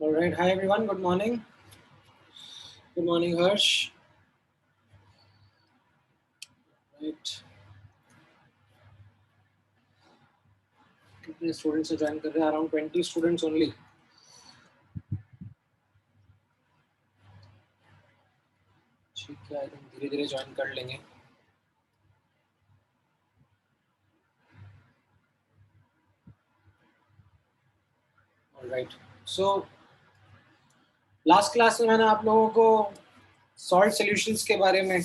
All right. Hi, everyone. Good morning. Good morning, Harsh. Right. कितने students join कर रहे हैं? Around 20 students only. ठीक है, आई थिंक धीरे धीरे ज्वाइन कर लेंगे. All right. So last class में मैंने आप लोगों को सॉल्ट सॉल्यूशंस के बारे में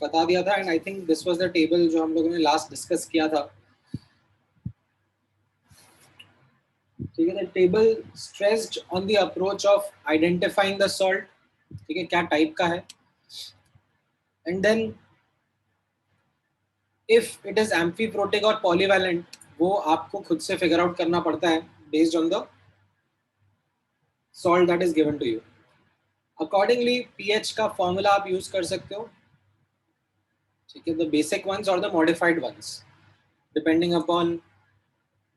बता दिया था and I think this was the table जो हम लोगों ने लास्ट डिस्कस किया था. ठीक है, the table stressed on the approach of identifying the salt. ठीक है, क्या टाइप का है and then if it is amphiprotic और पॉलीवैलेंट वो आपको खुद से फिगर आउट करना पड़ता है based on the salt that is given to you. Accordingly pH का फॉर्मूला आप यूज कर सकते हो. ठीक है, द बेसिक वंस और the modified ones depending upon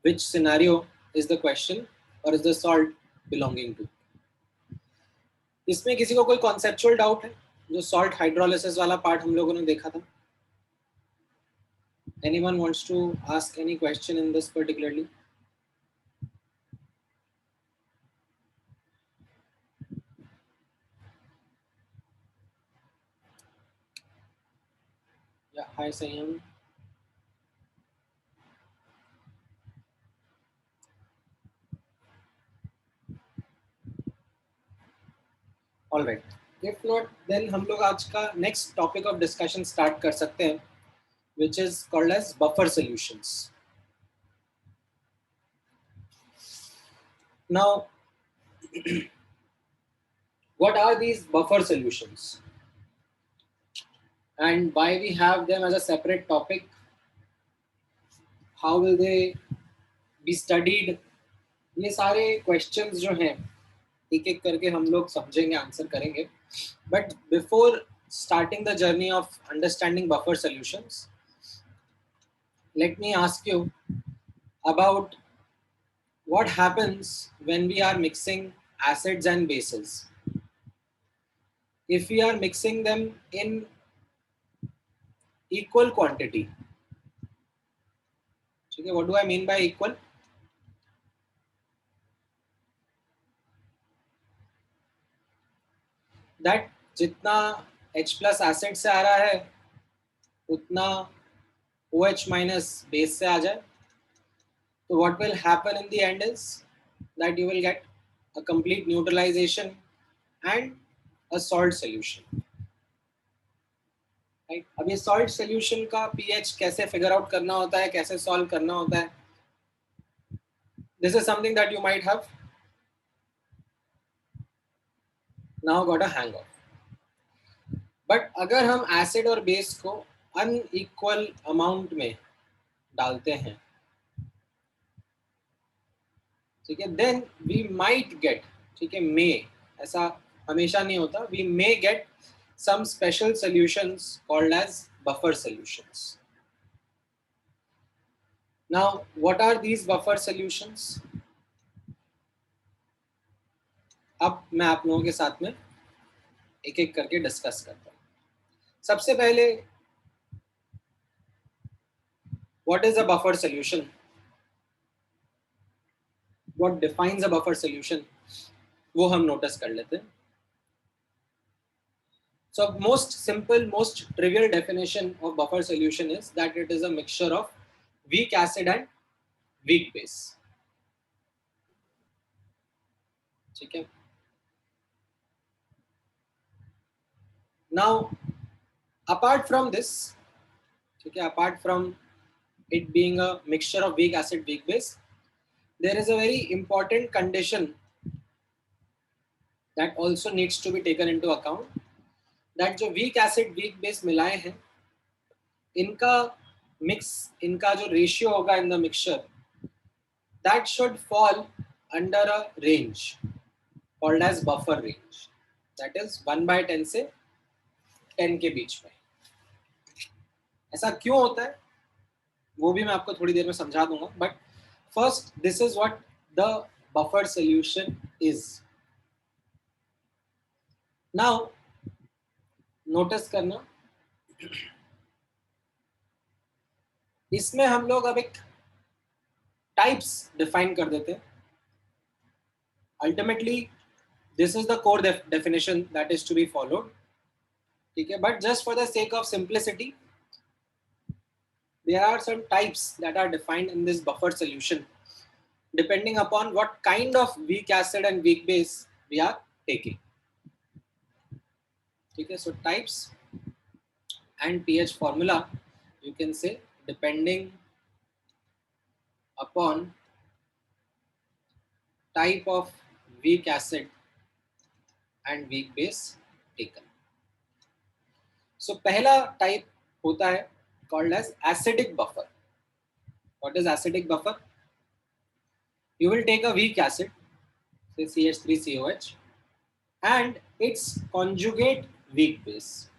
which scenario is the question और is the salt belonging to. इसमें किसी को कोई कॉन्सेप्चुअल डाउट है? जो सॉल्ट हाइड्रोलिसिस वाला पार्ट हम लोगों ने देखा था. Anyone wants to ask any question in this particularly? या hi Sanyam. All right. If not then हम लोग आज का next topic of discussion start कर सकते हैं which is called as buffer solutions. Now, what are these buffer solutions and why we have them as a separate topic? How will they be studied? ये सारे questions जो हैं एक एक करके हम लोग समझेंगे, आंसर करेंगे. But before starting the journey of understanding buffer solutions, let me ask you about what happens when we are mixing acids and bases. If we are mixing them in equal quantity. Okay, what do I mean by equal? That जितना H plus acid से आ रहा है उतना OH minus base से आ जाए. So what will happen in the end is that you will get a complete neutralization and a salt solution. Right? अब ये salt solution का pH कैसे figure out करना होता है, कैसे solve करना होता है? This is something that you might have now got a hang of. But अगर हम एसिड और बेस को अनइक्वल अमाउंट में डालते हैं, ठीक है, देन वी माइट गेट, ठीक है, मे, ऐसा हमेशा नहीं होता, we may get some special solutions called as buffer solutions. Now what are these buffer solutions? अब मैं आप लोगों के साथ में एक एक करके डिस्कस करता हूँ. सबसे पहले what is a buffer solution? What defines a buffer solution? वो हम नोटिस कर लेते हैं. So most simple, most trivial definition of buffer solution is that it is a mixture of weak acid and weak base. ठीक है. Now, apart from this, ठीक है, apart from it being a mixture of weak acid, weak base, there is a very important condition that also needs to be taken into account. That जो weak acid, weak base मिलाए हैं, इनका mix, इनका जो ratio होगा in the mixture, that should fall under a range called as buffer range. That is 1/10 से 10 के बीच में. ऐसा क्यों होता है वो भी मैं आपको थोड़ी देर में समझा दूंगा. But first, this is what the buffer solution is. Now notice करना, इसमें हम लोग अब एक टाइप्स डिफाइन कर देते हैं. Ultimately this is the core definition that is to be followed. ठीक है, but just for the sake of simplicity there are some types that are defined in this buffer solution depending upon what kind of weak acid and weak base we are taking. Okay, so types and pH formula you can say depending upon type of weak acid and weak base taken. So पहला type होता है called as acidic buffer. What is acidic buffer? You will take a weak acid, say CH3COH, and its conjugate weak base,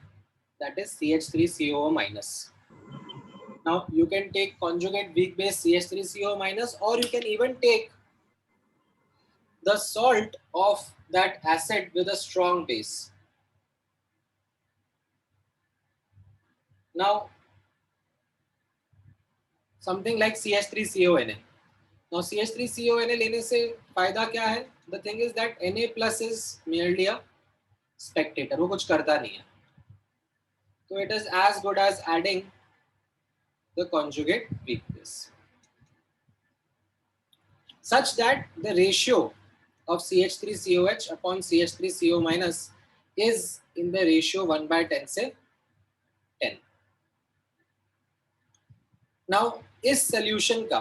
that is CH3COO minus. Now you can take conjugate weak base CH3COO minus, or you can even take the salt of that acid with a strong base. Now something like CH3CONa. Now CH3CONa लेने से फायदा क्या है? The thing is that Na plus is merely a spectator, वो कुछ करता नहीं है. So it is as good as adding the conjugate weak base, such that the ratio of CH3COH upon CH3CO minus is in the ratio 1/10 से 10. Now इस solution का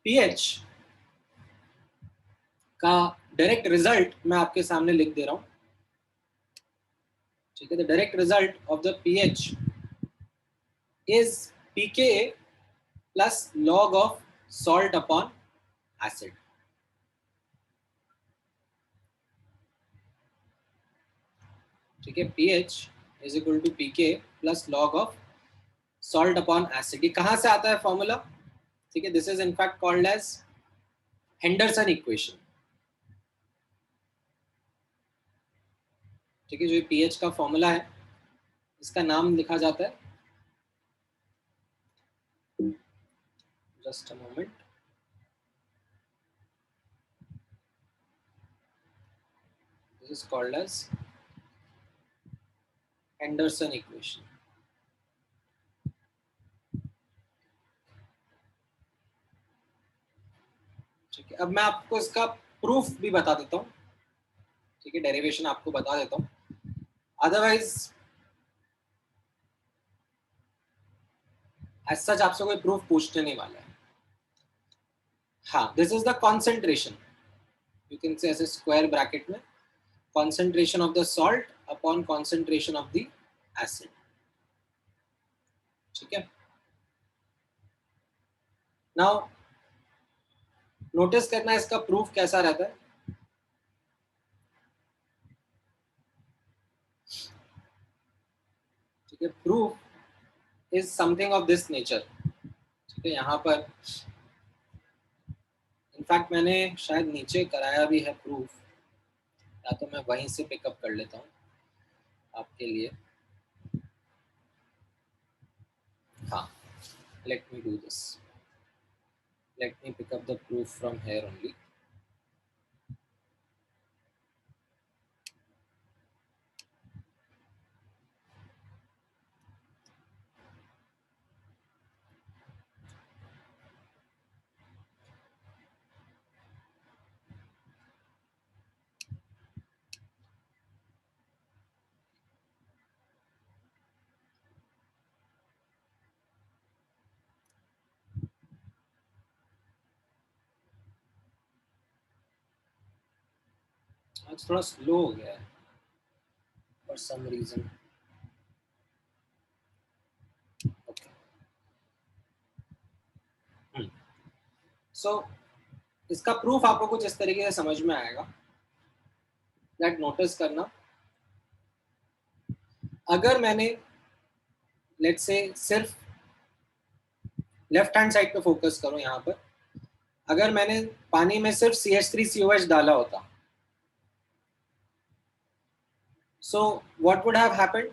pH का direct result मैं आपके सामने लिख दे रहा हूं. ठीक है, the direct result of the pH is pKa plus log of salt upon acid. ठीक है, pH is equal to pKa plus log of salt upon acid. ये कहां से आता है फॉर्मूला? ठीक है, this is in fact called as Henderson equation. ठीक है, जो pH का फॉर्मूला है इसका नाम लिखा जाता है, just a moment, this is called as Henderson equation. ठीक है, अब मैं आपको इसका प्रूफ भी बता देता हूँ. ठीक है, डेरिवेशन आपको बता देता हूँ, अदरवाइज एज सच आपसे कोई प्रूफ पूछने नहीं वाला है. हाँ, this is the concentration, you can से ऐसे स्क्वायर ब्रैकेट में, concentration of the salt upon concentration of the acid. ठीक है, नाउ नोटिस करना इसका प्रूफ कैसा रहता है. ठीक है, proof is something of this nature. ठीक है, यहाँ पर इनफैक्ट मैंने शायद नीचे कराया भी है प्रूफ, या तो मैं वहीं से पिकअप कर लेता हूँ आपके लिए. हाँ, let me do this. Let me pick up the proof from here only. आज थोड़ा स्लो हो गया है फॉर सम रीजन. ओके, सो इसका प्रूफ आपको कुछ इस तरीके से समझ में आएगा. दैट नोटिस करना, अगर मैंने लेट्स से सिर्फ लेफ्ट हैंड साइड पे फोकस करो यहाँ पर, अगर मैंने पानी में सिर्फ CH3COH डाला होता, so what would have happened?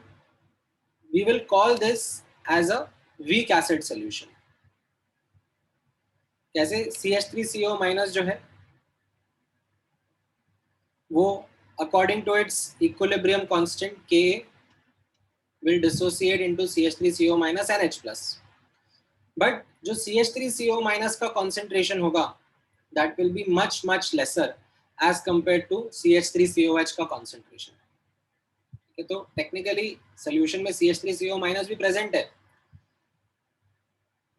We will call this as a weak acid solution. कैसे? CH3CO माइनस जो है वो according to its equilibrium constant Ka will dissociate into CH3CO minus and H plus. But जो CH3CO minus का concentration होगा that will be much lesser as compared to CH3COH का concentration. तो technically solution में CH3CO minus भी present है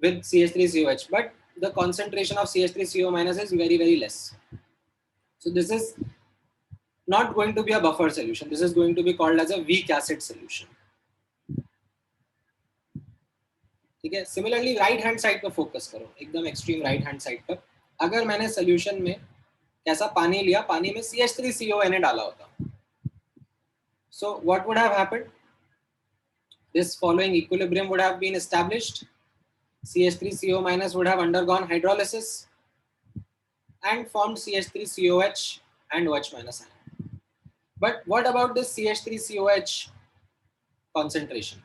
with CH3COH, but the concentration of CH3CO minus is very less. So this is not going to be a buffer solution. This is going to be called as a weak acid solution. ठीक है. Similarly right hand side पर focus करो, एकदम extreme right hand side पर. अगर मैंने solution में कैसा पानी लिया, पानी में CH3CONA डाला होता, so what would have happened? This following equilibrium would have been established. CH3CO minus would have undergone hydrolysis and formed CH3COH and OH minus ion. But what about this CH3COH concentration?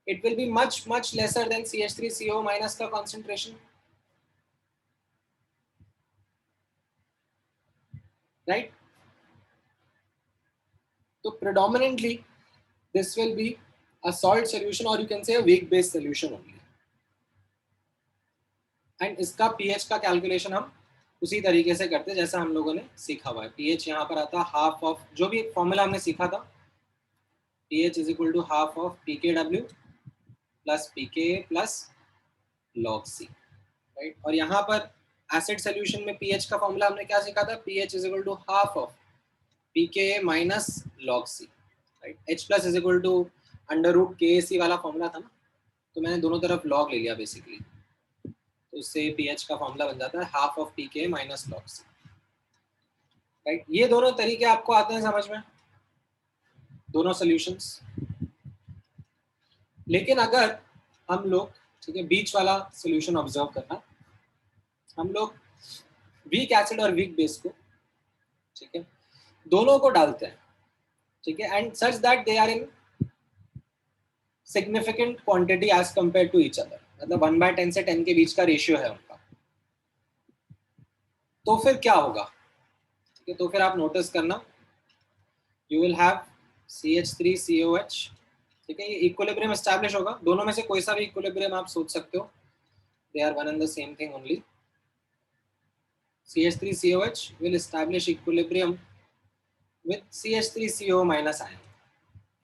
It will be much lesser than CH3CO minus का concentration, right? So predominantly this will be a salt solution, or you can say a weak base solution only. And इसका pH का calculation हम उसी तरीके से करते हैं जैसा हम लोगों ने सीखा हुआ है. pH यहाँ पर आता हाफ ऑफ जो भी फॉर्मूला हमने सीखा था, pH is equal to half of pKw plus pKa plus log C, right? और यहाँ पर एसिड सोल्यूशन में pH का फॉर्मूला हमने क्या सीखा था? pH is equal to half of pKa minus log C, right? H plus is equal to under root KAC वाला फॉर्मूला था ना, तो मैंने दोनों तरफ log ले लिया बेसिकली, तो उससे pH का फॉर्मूला बन जाता है half of pKa minus log C, right? ये दोनों तरीके आपको आते हैं समझ में, दोनों सॉल्यूशंस. लेकिन अगर हम लोग, ठीक है, बीच वाला सॉल्यूशन ऑब्जर्व करना, हम लोग वीक एसिड और वीक बेस को, ठीक है, दोनों को डालते हैं, ठीक है, and such that they are in significant quantity as compare to each other, मतलब 1/10 से 10 के बीच का रेशियो है उनका. तो फिर क्या होगा? ठीक है, तो फिर आप नोटिस करना, यू विल हैव CH3COH, ठीक है, ये इक्विलिब्रियम एस्टैब्लिश होगा. दोनों में से कोई सा भी इक्विलिब्रियम आप सोच सकते हो, they are one and the same thing only. CH3COH will establish equilibrium with CH3CO minus ion.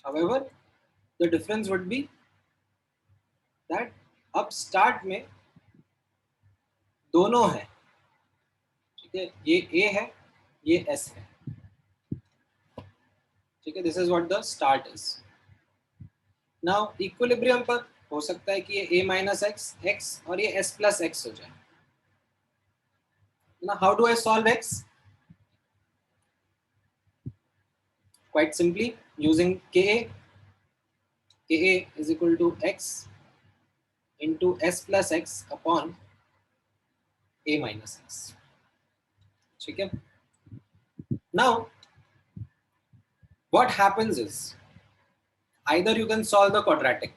However, the difference would be that अब स्टार्ट में दोनों है, ठीक है, ये A है, ये S है, ठीक है. This is what the start is. Now equilibrium पर हो सकता है कि ये A minus x और ये S plus x हो जाए. Now how do I solve x? Quite simply using Ka. Ka is equal to x into S plus x upon A minus x. ठीक है. Now what happens is either you can solve the quadratic,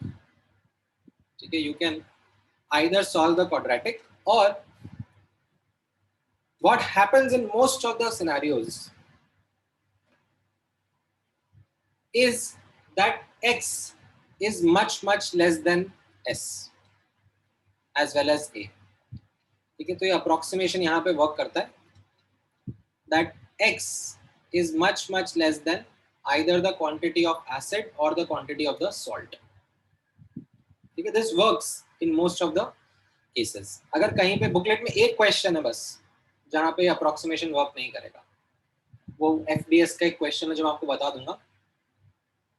ठीक है, you can either solve the quadratic, or what happens in most of the scenarios is that x is much less than s as well as a. ठीक है, तो ये approximation यहाँ पे work करता है, that x is much less than either the quantity of acid or the quantity of the salt. ठीक है, this works in most of the cases. अगर कहीं पे बुकलेट में एक क्वेश्चन है बस जहाँ पे अप्रोक्सीमेशन वर्क नहीं करेगा, वो FDS का एक क्वेश्चन है जो मैं आपको बता दूंगा,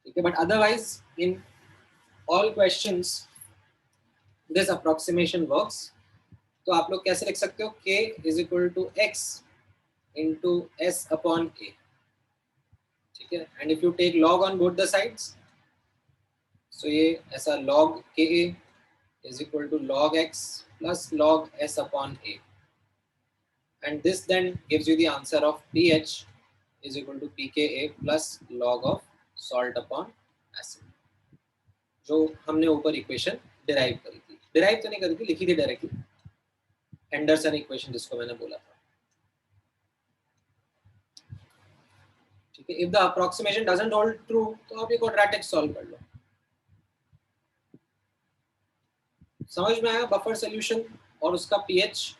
ठीक है, but otherwise in all questions this approximation works. तो आप लोग कैसे लिख सकते हो? K is equal to x into S upon A, ठीक है, and if you take log on both the sides, so ये ऐसा log Ka is equal to log x plus log S upon A. and this then gives you the answer of pH is equal to pKa plus log of salt upon acid, जो हमने ऊपर equation derive करी थी, derive तो नहीं करी थी, लिखी थी डायरेक्टली, एंडरसन इक्वेशन जिसको मैंने बोला था। ठीक है, if the approximation doesn't hold true तो आप ये क्वाड्रेटिक सॉल्व कर लो। समझ में आया बफर सॉल्यूशन और उसका pH?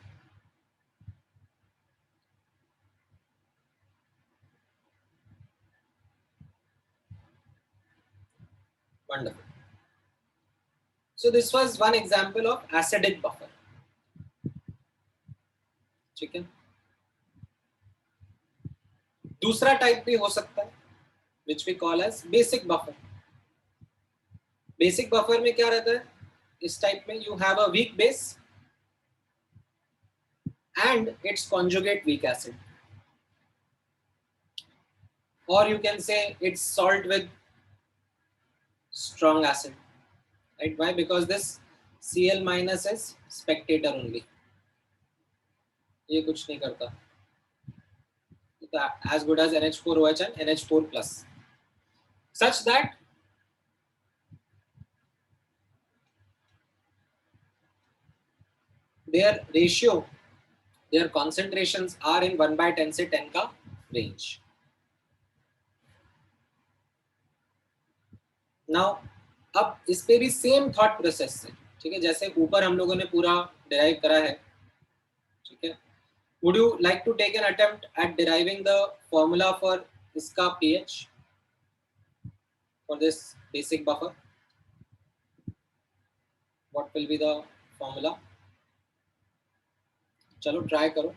Wonderful. So this was one example of acidic buffer. ठीक है, दूसरा टाइप भी हो सकता है which we call as basic buffer. Basic buffer में क्या रहता है? इस टाइप में you have a weak base and its conjugate weak acid, or you can say it's salt with strong acid, right? Why? Because this Cl minus is spectator only, ये कुछ नहीं करता, as good as NH4OH and NH4 plus, such that their ratio, their concentrations are in 1/10 से 10 का range. Now अब इस पे भी सेम थॉट प्रोसेस है, ठीक है, जैसे ऊपर हम लोगों ने पूरा डिराइव करा है, ठीक है। Would you like to take an attempt at deriving the formula for इसका pH for this basic buffer? What will be the formula? चलो ट्राई करो,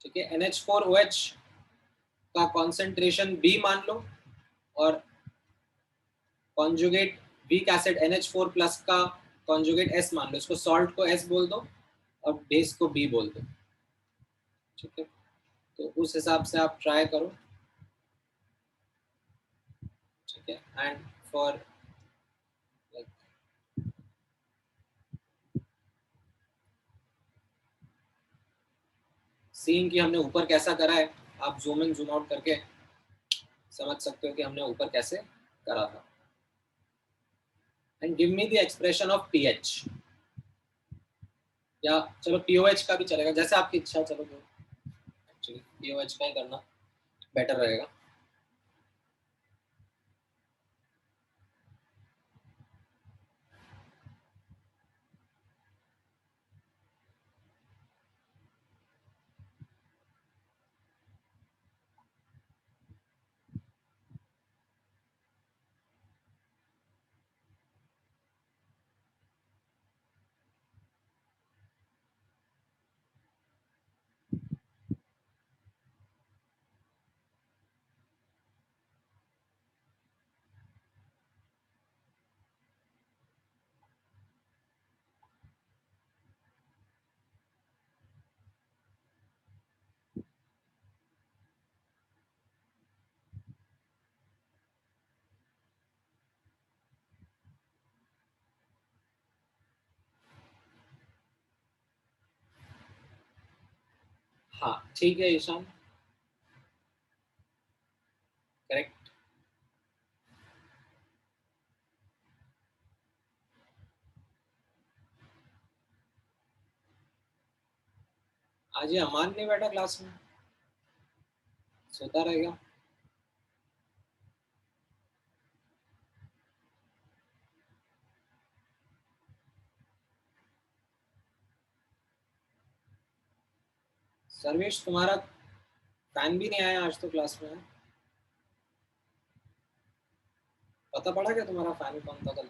ठीक है। NH4OH का कॉन्सेंट्रेशन B मान लो और conjugate weak acid NH4 plus का conjugate S मान लो, इसको सॉल्ट को S बोल दो और बेस को B बोल दो, ठीक है। तो उस हिसाब से आप ट्राई करो, ठीक है। एंड फॉर सीन कि हमने ऊपर कैसा करा है, आप जूम इन जूम आउट करके समझ सकते हो कि हमने ऊपर कैसे करा था। And give me the expression of pH, या चलो पीओएच का भी चलेगा, जैसे आपकी इच्छा। चलो एक्चुअली पीओएच का ही करना बेटर रहेगा। हाँ ठीक है ईशान, करेक्ट। आज ये अमान नहीं बैठा क्लास में, सोता रहेगा। सर्वेश तुम्हारा फैन भी नहीं आया आज तो क्लास में, पता पड़ा क्या तुम्हारा फैन कौन था कल?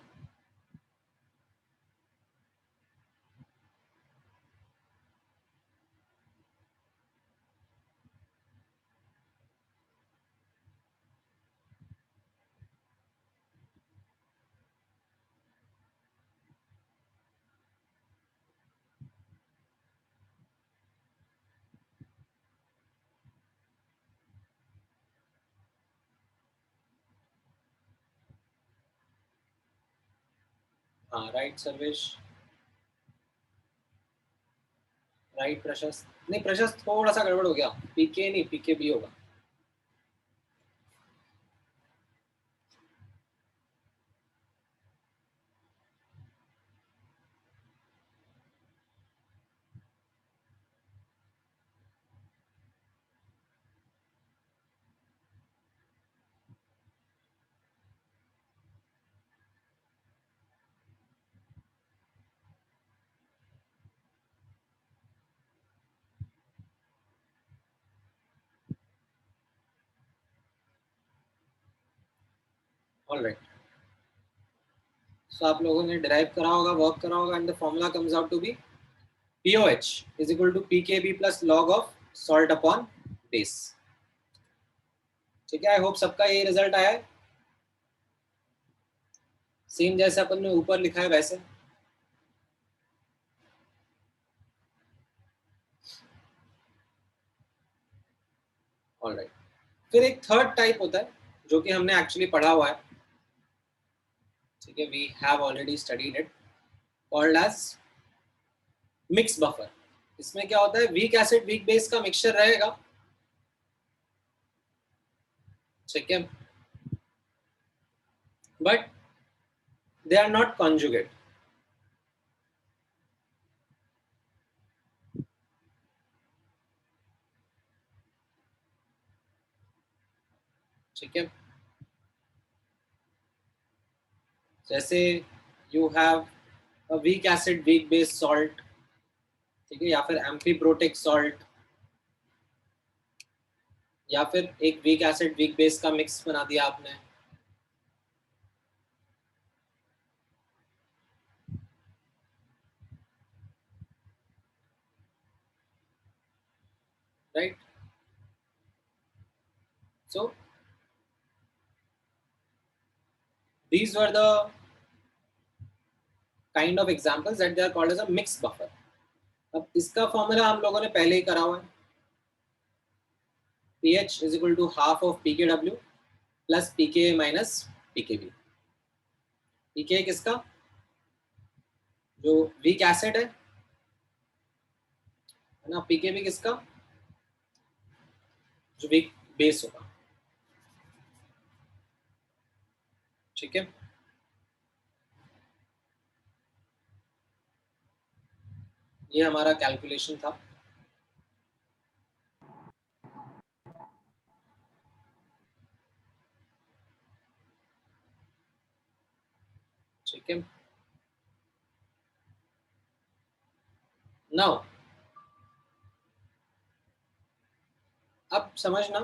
हाँ राइट सर्वेश। राइट प्रशस्त, नहीं प्रशस्त थोड़ा सा गड़बड़ हो गया, पीके नहीं पीके भी होगा। ऑल राइट, सो आप लोगों ने डिराइव करा होगा, वर्क करा होगा, and the formula comes out to be POH is equal to PKB plus log of salt upon base। ठीक है, आई होप सबका ये रिजल्ट आया है, सेम जैसे अपन ने ऊपर लिखा है वैसे। ऑलराइट, फिर एक थर्ड टाइप होता है जो कि हमने एक्चुअली पढ़ा हुआ है, ठीक है, we have already studied it, called as mix buffer. इसमें क्या होता है, वीक एसिड वीक बेस का मिक्सचर रहेगा, ठीक है, but they are not conjugate. ठीक है, जैसे you have a weak acid weak base salt, ठीक है, या फिर एम्फीप्रोटिक सॉल्ट, या फिर एक वीक एसिड वीक बेस का मिक्स बना दिया आपने, right. So these were the kind of examples that they are called as a mixed buffer। अब इसका फॉर्मूला हम लोगों ने पहले ही करा हुआ है, pH is equal to half of pKw plus pKa minus pKb। pKa किसका, जो वीक एसिड है ना, pKb किसका, जो वीक बेस होगा। ठीक है, ये हमारा कैलकुलेशन था। ठीक है, नाउ अब समझना,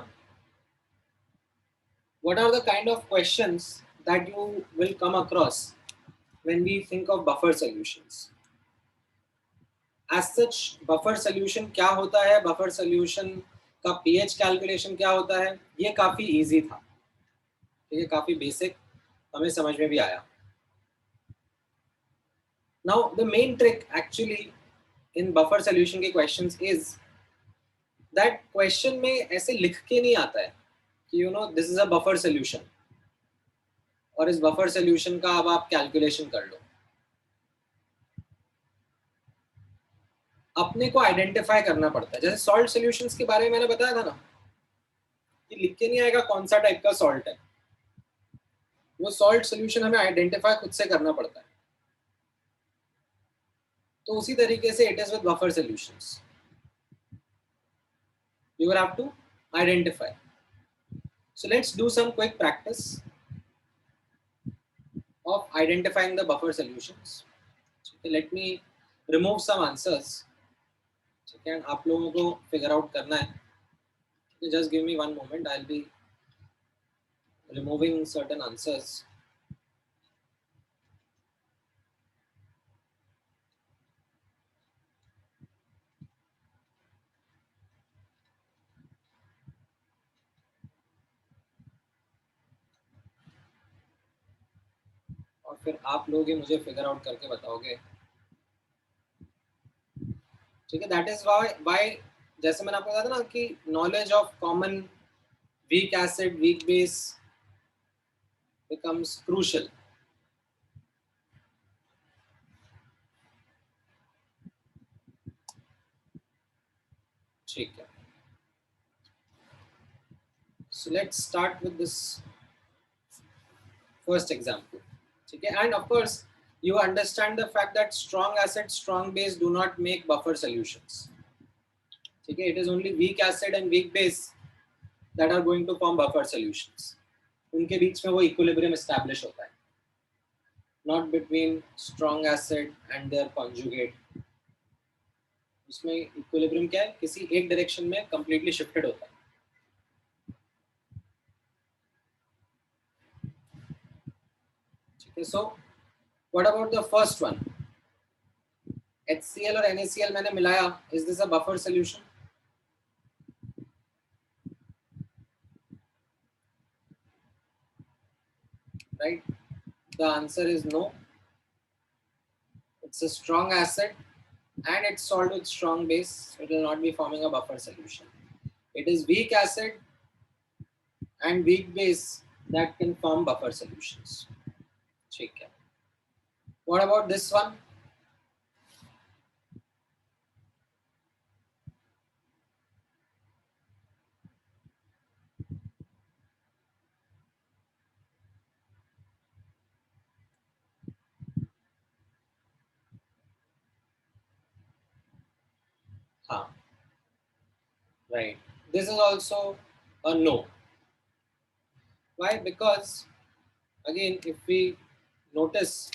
what are the kind of questions that you will come across when we think of buffer solutions। as such buffer solution क्या होता है, buffer solution का pH कैलकुलेशन क्या होता है, ये काफी इजी था, ठीक है, काफी बेसिक, हमें समझ में भी आया। Now the main trick actually in buffer solution के क्वेश्चंस इज दैट क्वेश्चन में ऐसे लिख के नहीं आता है कि you know this is a buffer solution और इस बफर सॉल्यूशन का अब आप कैलकुलेशन कर लो। अपने को आइडेंटिफाई करना पड़ता है, जैसे सॉल्ट सॉल्यूशंस के बारे में मैंने बताया था ना, कि लिख के नहीं आएगा कौन सा टाइप का सॉल्ट है, वो सॉल्ट सॉल्यूशन हमें आइडेंटिफाई खुद से करना पड़ता है। तो उसी तरीके से it is with buffer solutions, you will have to identify। So let's do some quick practice of identifying the buffer solutions। Okay, let me remove some answers, ठीक है, आप लोगों को फिगर आउट करना है, just give me one moment, I'll be removing certain answers। और फिर आप लोग ही मुझे फिगर आउट करके बताओगे, ठीक है। दैट इज वाई जैसे मैंने आपको बताया था ना कि knowledge of common week acid weak base becomes crucial। ठीक है. So let's start with this first example. Okay, and of course you understand the fact that strong acid strong base do not make buffer solutions. Okay, it is only weak acid and weak base that are going to form buffer solutions. उनके बीच में वो equilibrium establish होता है, not between strong acid and their conjugate. उसमें equilibrium क्या है, किसी एक direction में completely shifted होता है. Okay, so what about the first one? HCl और NaCl मैंने मिलाया. Is this a buffer solution? Right? The answer is no. It's a strong acid and it's solved with strong base. It will not be forming a buffer solution. It is weak acid and weak base that can form buffer solutions. Okay. What about this one? Huh. Right. This is also a no. Why? Because again, if we notice,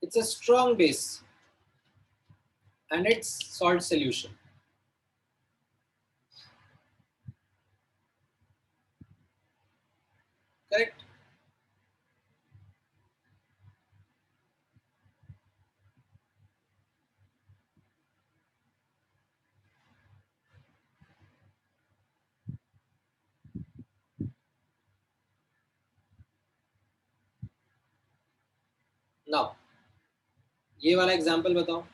it's a strong base and it's salt solution. Correct? Now, ये वाला example बताओ.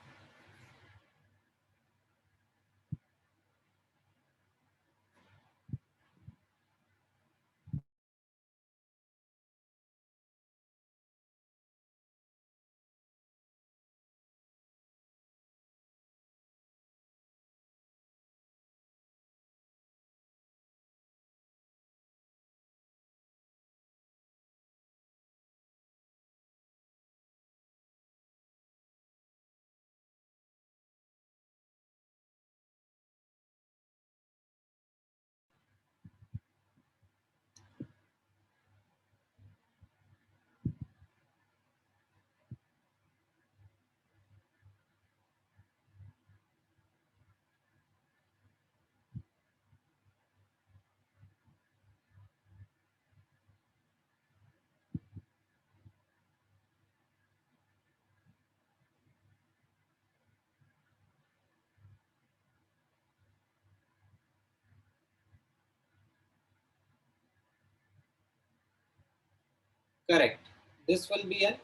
Correct. This will be an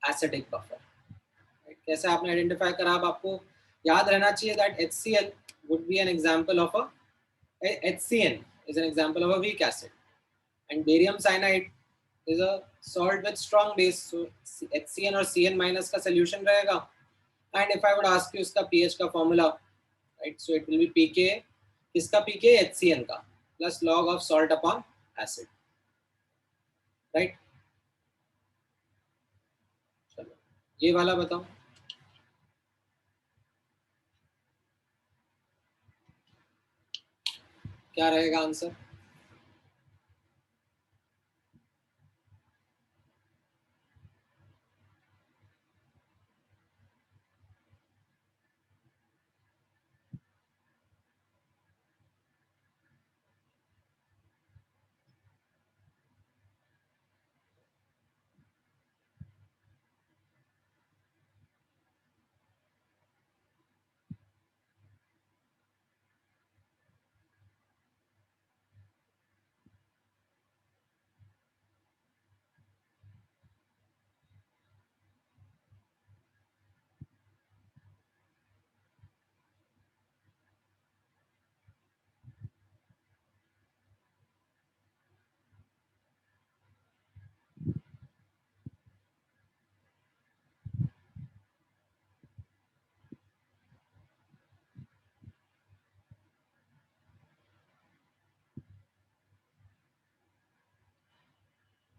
acidic buffer. कैसे आपने identify करा? अब आपको याद रहना चाहिए that HCl would be an example of a HCN is an example of a weak acid and barium cyanide is a salt with strong base. So HCN और CN minus का solution रहेगा. And if I would ask you उसका pH का formula, right? So it will be pK. किसका pK? HCN का plus log of salt upon acid, right? चलो ये वाला बताओ. क्या रहेगा आंसर?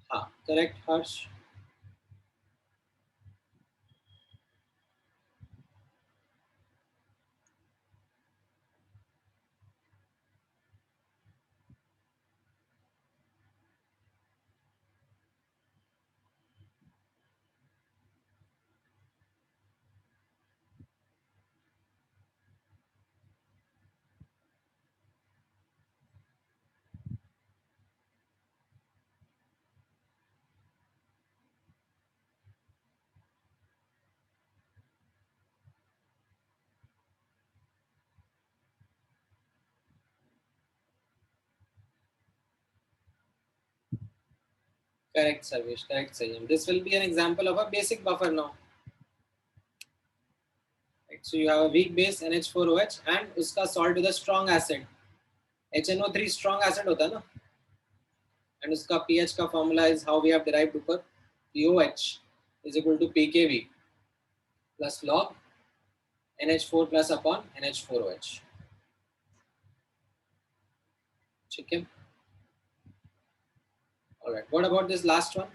हाँ correct Harsh. Correct, Sarvesh. Correct, Sayam. This will be an example of a basic buffer now. Right? So you have a weak base NH4OH and उसका salt with a strong acid. HNO3 strong acid होता है ना? And उसका pH का formula is how we have derived ऊपर. POH is equal to pKb plus log NH4 plus upon NH4OH. ठीक है? All right. What about this last one?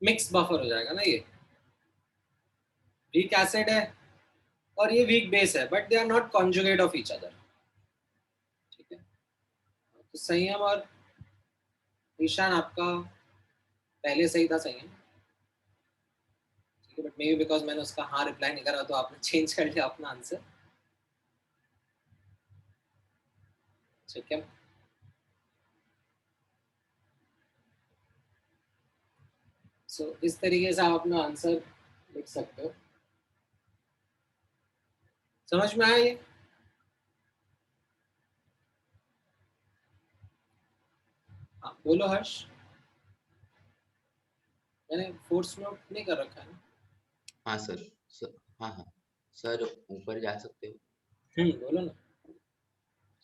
Mix buffer हो जाएगा ना ये. वीक एसिड है और ये वीक बेस है but they are not conjugate of each other. ठीक है. तो संयम और ईशान आपका पहले सही था. संयम ठीक है बट मे बी बिकॉज मैंने उसका हाँ रिप्लाई नहीं करा तो आपने चेंज कर लिया अपना आंसर. ठीक है. सो इस तरीके से आप अपना आंसर लिख सकते हो. समझ में आया ये? हाँ बोलो हर्ष. मैंने फोर्स नोट नहीं कर रखा है. हाँ सर. हाँ हाँ सर ऊपर जा सकते हो. बोलो ना.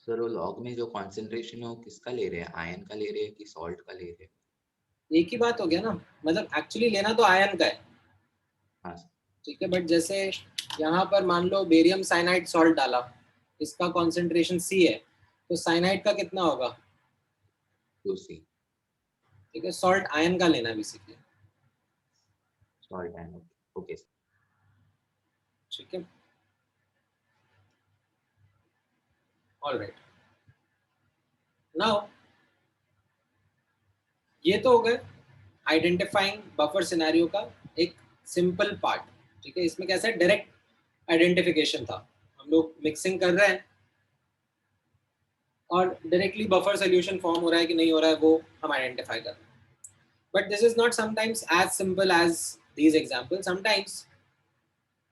सर वो लॉग में जो कॉन्सेंट्रेशन है वो किसका ले रहे हैं, आयन का ले रहे हैं कि सॉल्ट का ले रहे हैं? एक ही बात हो गया ना. मतलब एक्चुअली लेना तो आयन का है. हाँ सर. ठीक है बट जैसे यहाँ पर मान लो बेरियम साइनाइड सॉल्ट डाला, इसका कॉन्सेंट्रेशन सी है तो साइनाइड का कितना होगा? 2C. ठीक है. सॉल्ट आयन का लेना है basically. Salt ion. Okay sir. ठीक है. All right. नाउ ये तो हो गए आइडेंटिफाइंग बफर सिनेरियो का एक सिंपल पार्ट. ठीक है. इसमें कैसा है, डायरेक्ट आइडेंटिफिकेशन था. हम लोग मिक्सिंग कर रहे हैं और डायरेक्टली बफर सोल्यूशन फॉर्म हो रहा है कि नहीं हो रहा है वो हम आइडेंटिफाई कर रहे हैं. But this is not sometimes as simple as these examples. Sometimes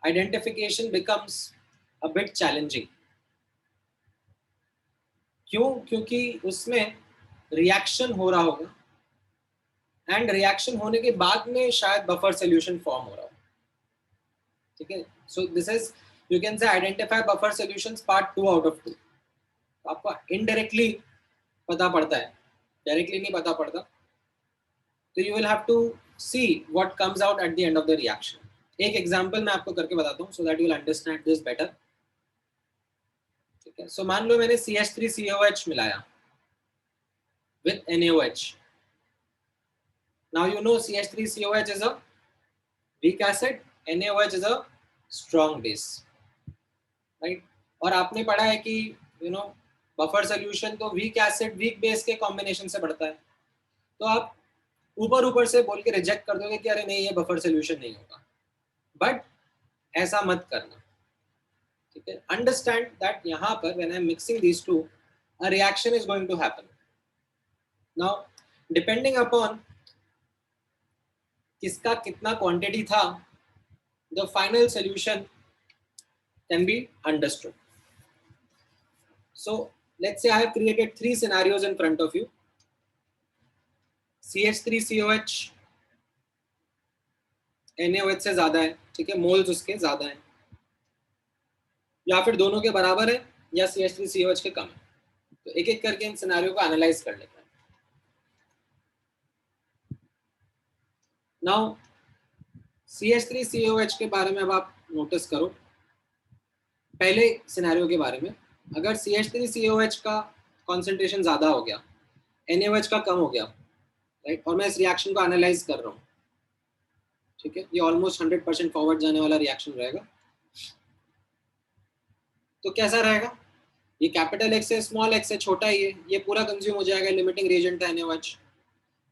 identification becomes a bit challenging. क्यों? क्योंकि उसमें रिएक्शन हो रहा होगा एंड रिएक्शन होने के बाद में शायद बफर सोल्यूशन फॉर्म हो रहा हो. ठीक है. So this is, you can से identify buffer solutions part 2 out of 2. आपको इनडायरेक्टली पता पड़ता है, डायरेक्टली नहीं पता पड़ता. तो you will have to see what comes out at the end of the reaction. एक एग्जांपल मैं आपको करके बताता हूँ so that you will understand this better. ठीक है. सो मान लो मैंने CH3COH मिलाया with NaOH. Now you know CH3COH is a weak acid, NaOH is a strong base, right? और आपने पढ़ा है कि बफर सोल्यूशन तो वीक एसिड वीक बेस के कॉम्बिनेशन से बढ़ता है, तो आप ऊपर ऊपर से बोल के रिजेक्ट कर दोगे कि अरे नहीं ये बफर सोल्यूशन नहीं होगा, बट ऐसा मत करना, ठीक है? अंडरस्टैंड दैट यहाँ पर when I am mixing these two a reaction is going to happen. Now depending upon किसका कितना क्वांटिटी था, the final solution can be understood. So let's say I have created 3 scenarios in front of you. CH3COH NaOH से ज्यादा है, ठीक है, moles उसके ज्यादा है, या फिर दोनों के बराबर है, या CH3COH के कम है. तो एक एक करके इन सिनेरियो को एनालाइज कर लेते हैं. नाउ CH3COH के बारे में अब आप नोटिस करो, पहले सिनेरियो के बारे में, अगर CH3COH का कॉन्सेंट्रेशन ज्यादा हो गया, NaOH का कम हो गया, राइट, और मैं इस रिएक्शन को एनालाइज कर रहा हूँ, ठीक है, ये ऑलमोस्ट 100% फॉरवर्ड जाने वाला रिएक्शन रहेगा, तो कैसा रहेगा? ये कैपिटल एक्स है, स्मॉल एक्स है, छोटा ही है, ये पूरा कंज्यूम हो जाएगा, लिमिटिंग रिएजेंट है NaOH.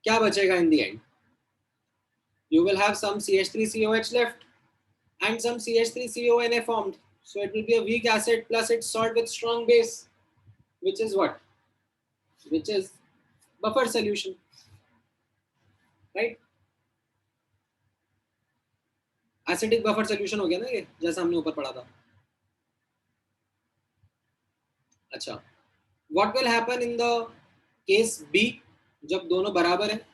क्या बचेगा in the end? You will have some CH3COH left and some CH3CONA formed. So it will be a weak acid plus its salt with strong base, which is what? Which is buffer solution, right? Acidic buffer solution हो गया ना ये, जैसा हमने ऊपर पढ़ा था. अच्छा, what will happen in the case B जब दोनों बराबर है?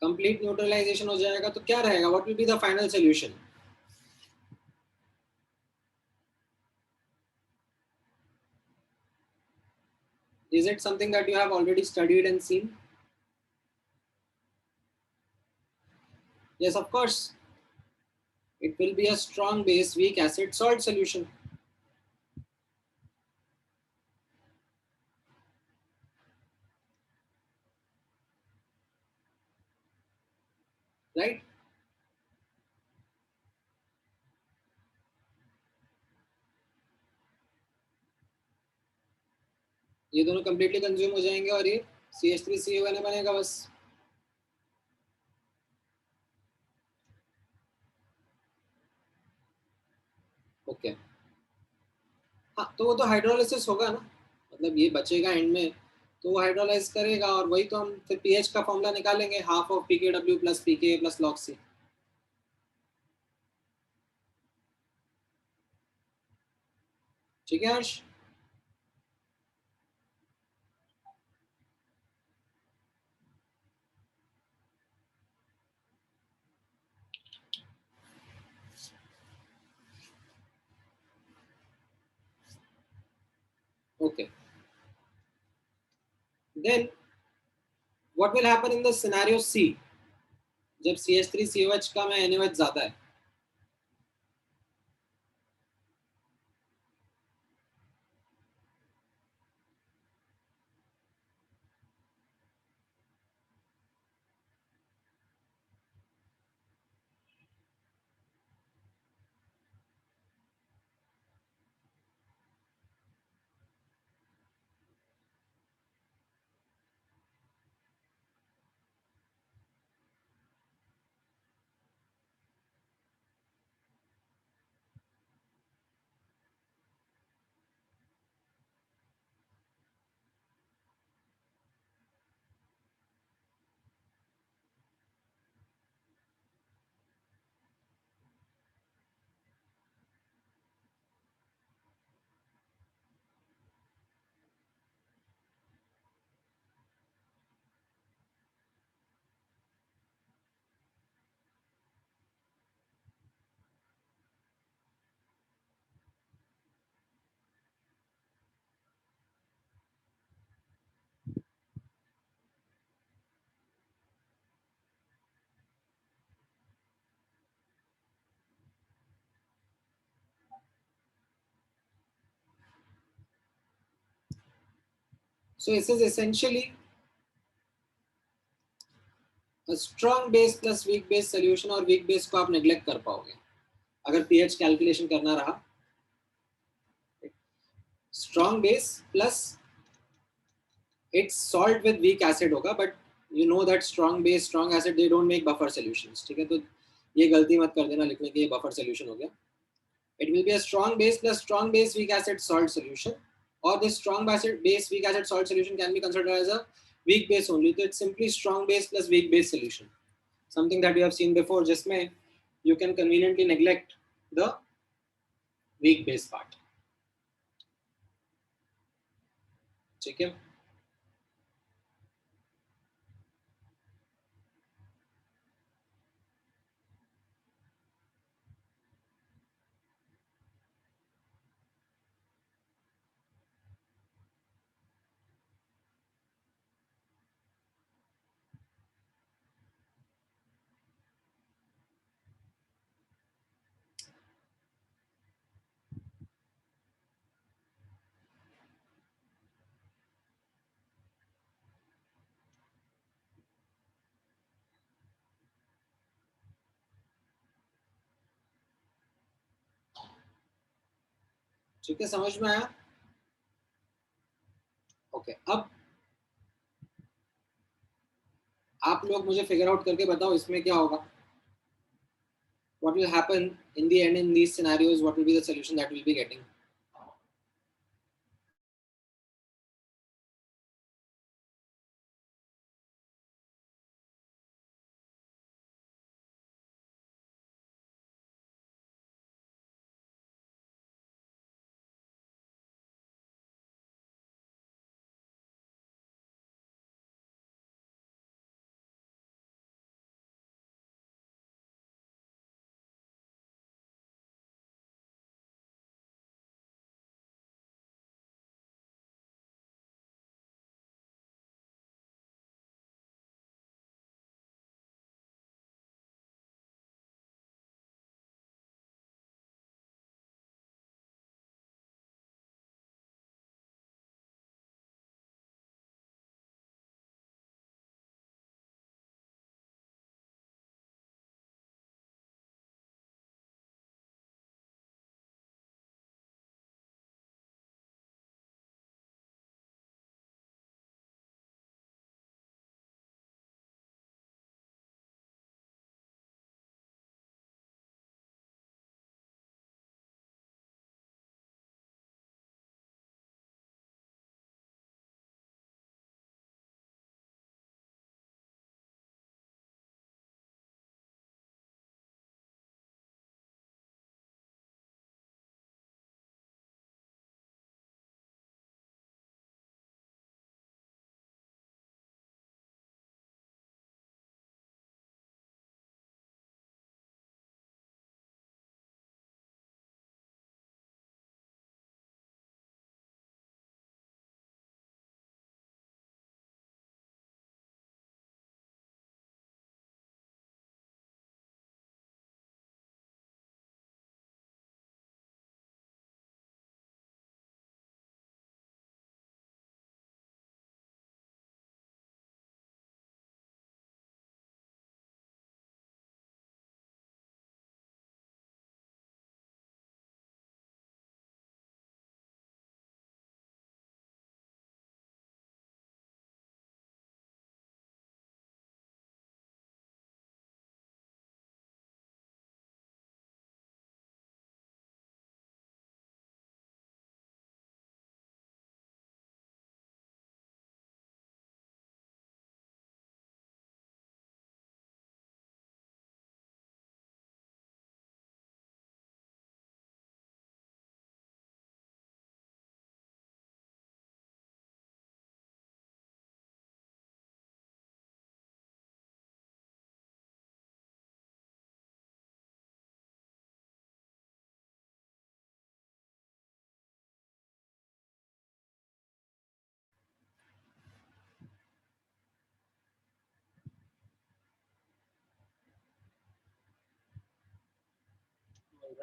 कंप्लीट न्यूट्रलाइजेशन हो जाएगा, तो क्या रहेगा? What will be the final solution? Is it something that you have already studied and seen? Yes, of course. It will be a strong base, weak acid, salt solution. Right? ये दोनों completely consume हो जाएंगे और ये CH3CONA बनेगा बस. Okay, हाँ, तो वो तो हाइड्रोलिसिस होगा ना, मतलब ये बचेगा एंड में, तो वो हाइड्रोलाइज करेगा, और वही तो हम फिर पीएच का फॉर्मूला निकालेंगे, half of PKW plus PKA plus log C. ठीक है Harsh? Okay, then what will happen in the scenario C जब CH3COH का में NaOH ज्यादा है? So this is essentially a strong base plus weak base solution, और weak base को आप neglect कर पाओगे अगर pH calculation करना रहा. Strong base plus its salt with weak acid होगा, but you know that strong base strong acid they don't make buffer solutions. ठीक है, तो ये गलती मत कर देना लिखने की ये buffer solution हो गया. It will be a strong base plus strong base weak acid salt solution, or this strong base weak acid salt solution can be considered as a weak base only. So it's simply strong base plus weak base solution, something that you have seen before. जिसमें you can conveniently neglect the weak base part. ठीक है. ठीक है, समझ में आया? Okay, अब आप लोग मुझे फिगर आउट करके बताओ इसमें क्या होगा. What will happen in the end in these scenarios? What will be the solution that we'll be getting?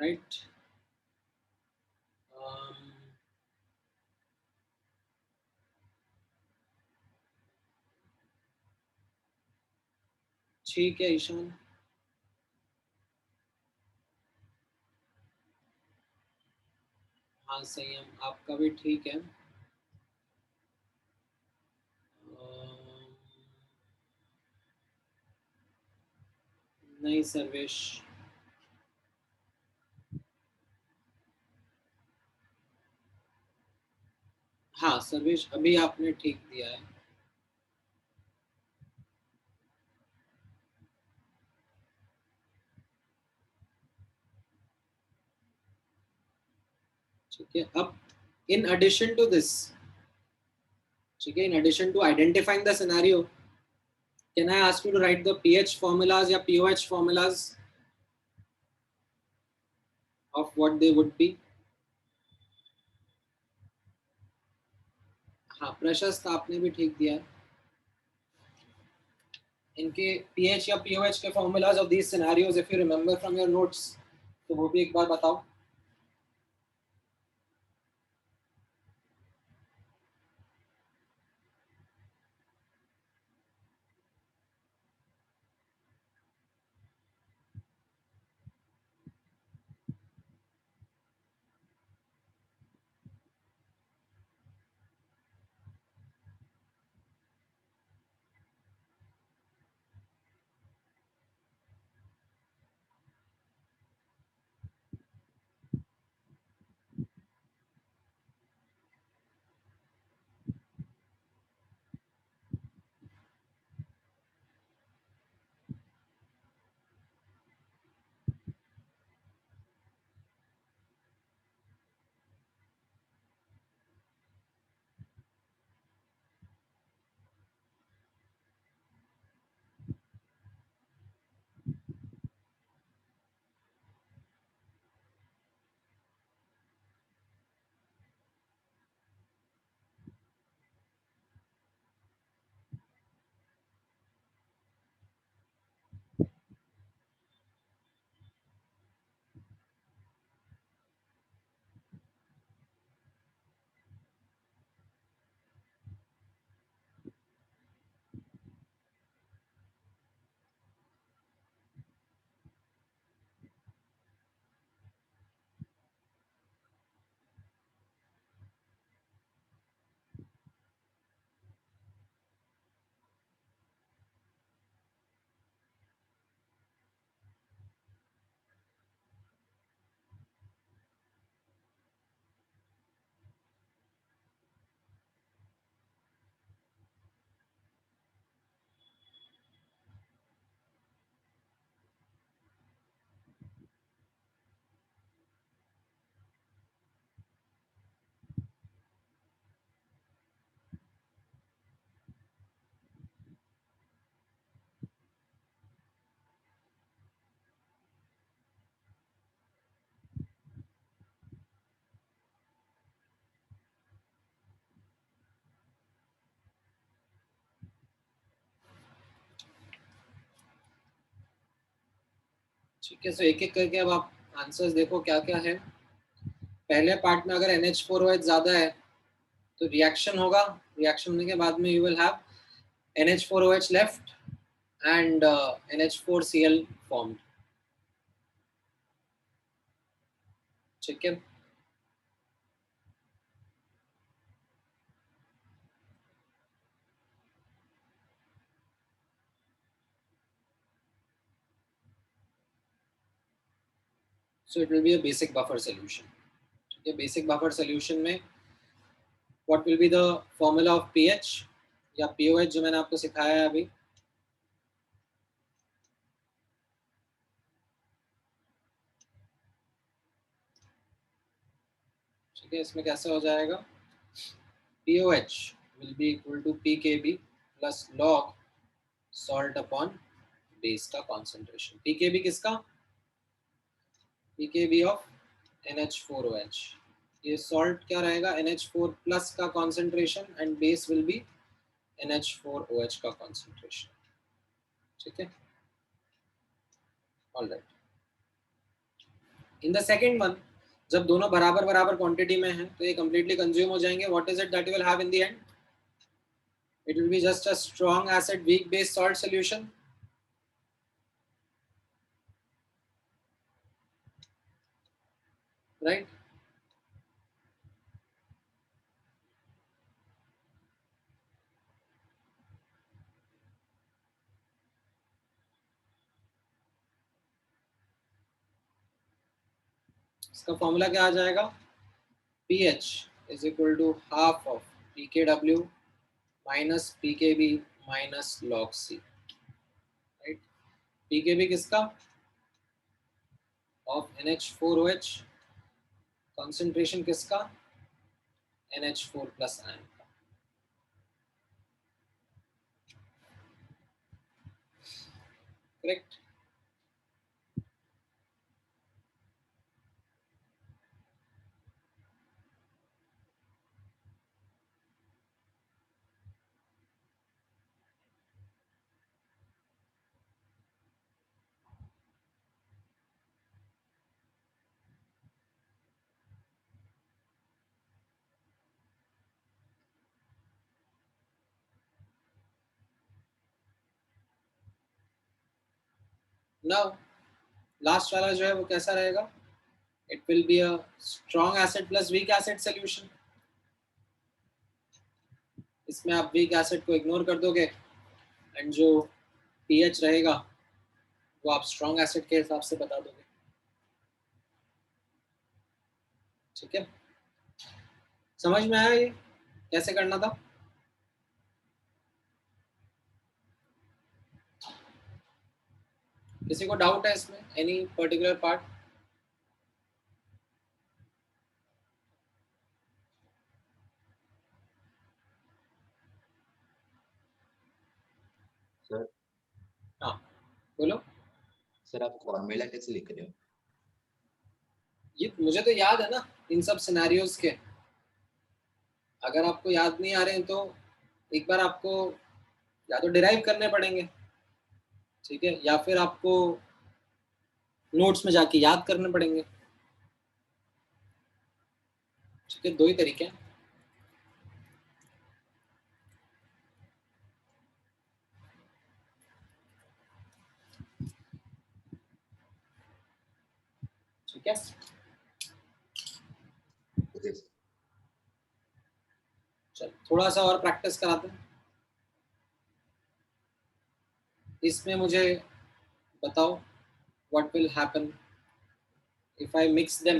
All right. Um, ठीक है ईशान। हाँ संयम आपका भी ठीक है। नहीं सर्वेश। हाँ सर्वेश अभी आपने ठीक दिया है। ठीक है अब इन एडिशन टू दिस, ठीक है, in addition to identifying the scenario, can I ask you to write the pH formulas या pOH formulas of what they would be. हाँ प्रशस्त आपने भी ठीक दिया है। इनके पीएच या पीओएच के formulas of these scenarios if you remember from your notes, तो वो भी एक बार बताओ। ठीक है, सो एक एक करके अब आप आंसर्स देखो क्या क्या है। पहले पार्ट में अगर NH4OH ज्यादा है तो रिएक्शन होगा, रिएक्शन होने के बाद में you will have NH4OH left and NH4Cl formed. ठीक है, so it will be a basic buffer solution. ठीक है, बेसिक बफर सॉल्यूशन में what will be the formula of pH या पीओएच जो मैंने आपको सिखाया है अभी। ठीक है, इसमें कैसे हो जाएगा, POH will be equal to PKB plus log salt upon base का concentration। PKB किसका, PKB of NH4OH। ये salt क्या रहेगा, NH4 plus का concentration and base will be NH4OH का concentration। ठीक है, all right। In the second one, जब दोनों बराबर बराबर क्वांटिटी में हैं तो ये completely consume हो जाएंगे। What is it that you will have in the end? It will be just a strong acid weak base salt solution। Right? इसका फॉर्मूला क्या आ जाएगा? pH is equal to half of pKw minus pKb minus log C, right? pKb किसका? Of NH4OH, concentration किसका? NH4 plus ion का, correct? Now last वाला जो है वो कैसा रहेगा? It will be a strong acid plus weak acid solution. इसमें आप वीक एसिड को इग्नोर कर दोगे एंड जो पीएच रहेगा वो आप स्ट्रॉन्ग एसिड के हिसाब से बता दोगे, ठीक है? समझ में आया ये कैसे करना था? किसी को डाउट है इसमें, एनी पर्टिकुलर पार्ट? सर हाँ बोलो। सर आप फॉर्मूला कैसे लिख रहे हो? ये मुझे तो याद है ना इन सब सिनेरियोज के। अगर आपको याद नहीं आ रहे हैं तो एक बार आपको या तो डिराइव करने पड़ेंगे, ठीक है, या फिर आपको नोट्स में जाके याद करने पड़ेंगे, ठीक है? दो ही तरीके हैं। ठीक है, ओके सर। चल थोड़ा सा और प्रैक्टिस कराते हैं। इसमें मुझे बताओ what will happen if I mix them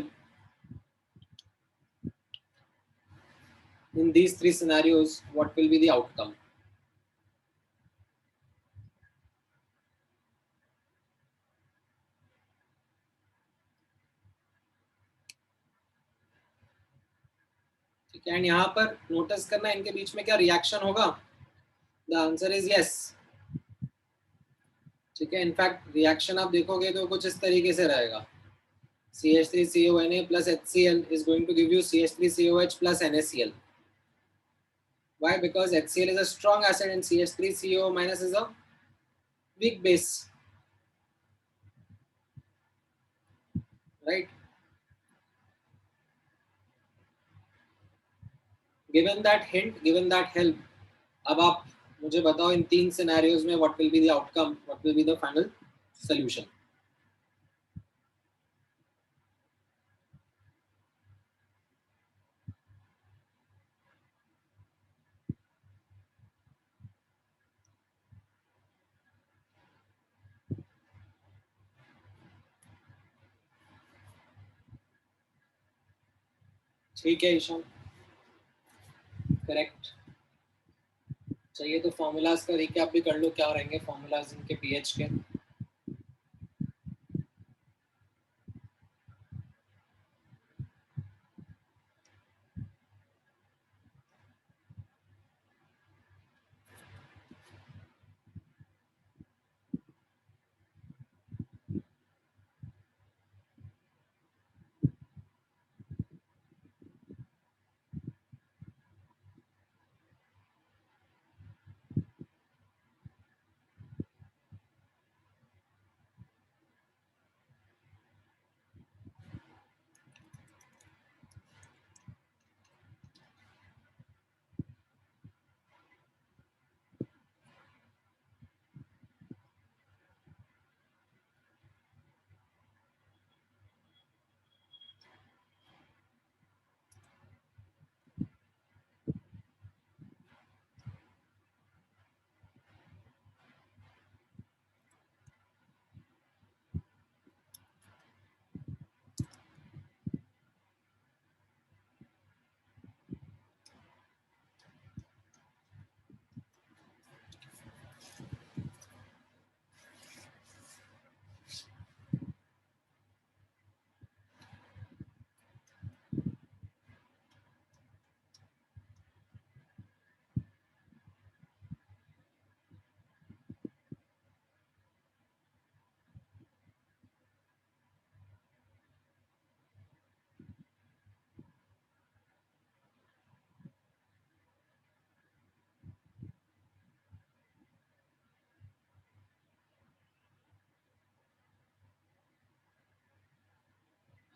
in these three scenarios, what will be the outcome? ठीक है, एंड यहाँ पर नोटिस करना इनके बीच में क्या रिएक्शन होगा? द आंसर इज यस, ठीक है? इनफैक्ट रिएक्शन आप देखोगे तो कुछ इस तरीके से रहेगा, CH3CONA plus HCl is going to give you CH3COH plus NaCl. Why? Because HCl is a strong acid and CH3CO minus is a weak base, right? Given that hint, given that help, अब आप मुझे बताओ इन तीन scenarios में what will be the outcome, what will be the final solution? ठीक है Ishan, correct. चाहिए तो फॉर्मूलाज का रिकैप भी कर लो, क्या रहेंगे फॉर्मूलाज इनके पीएच के?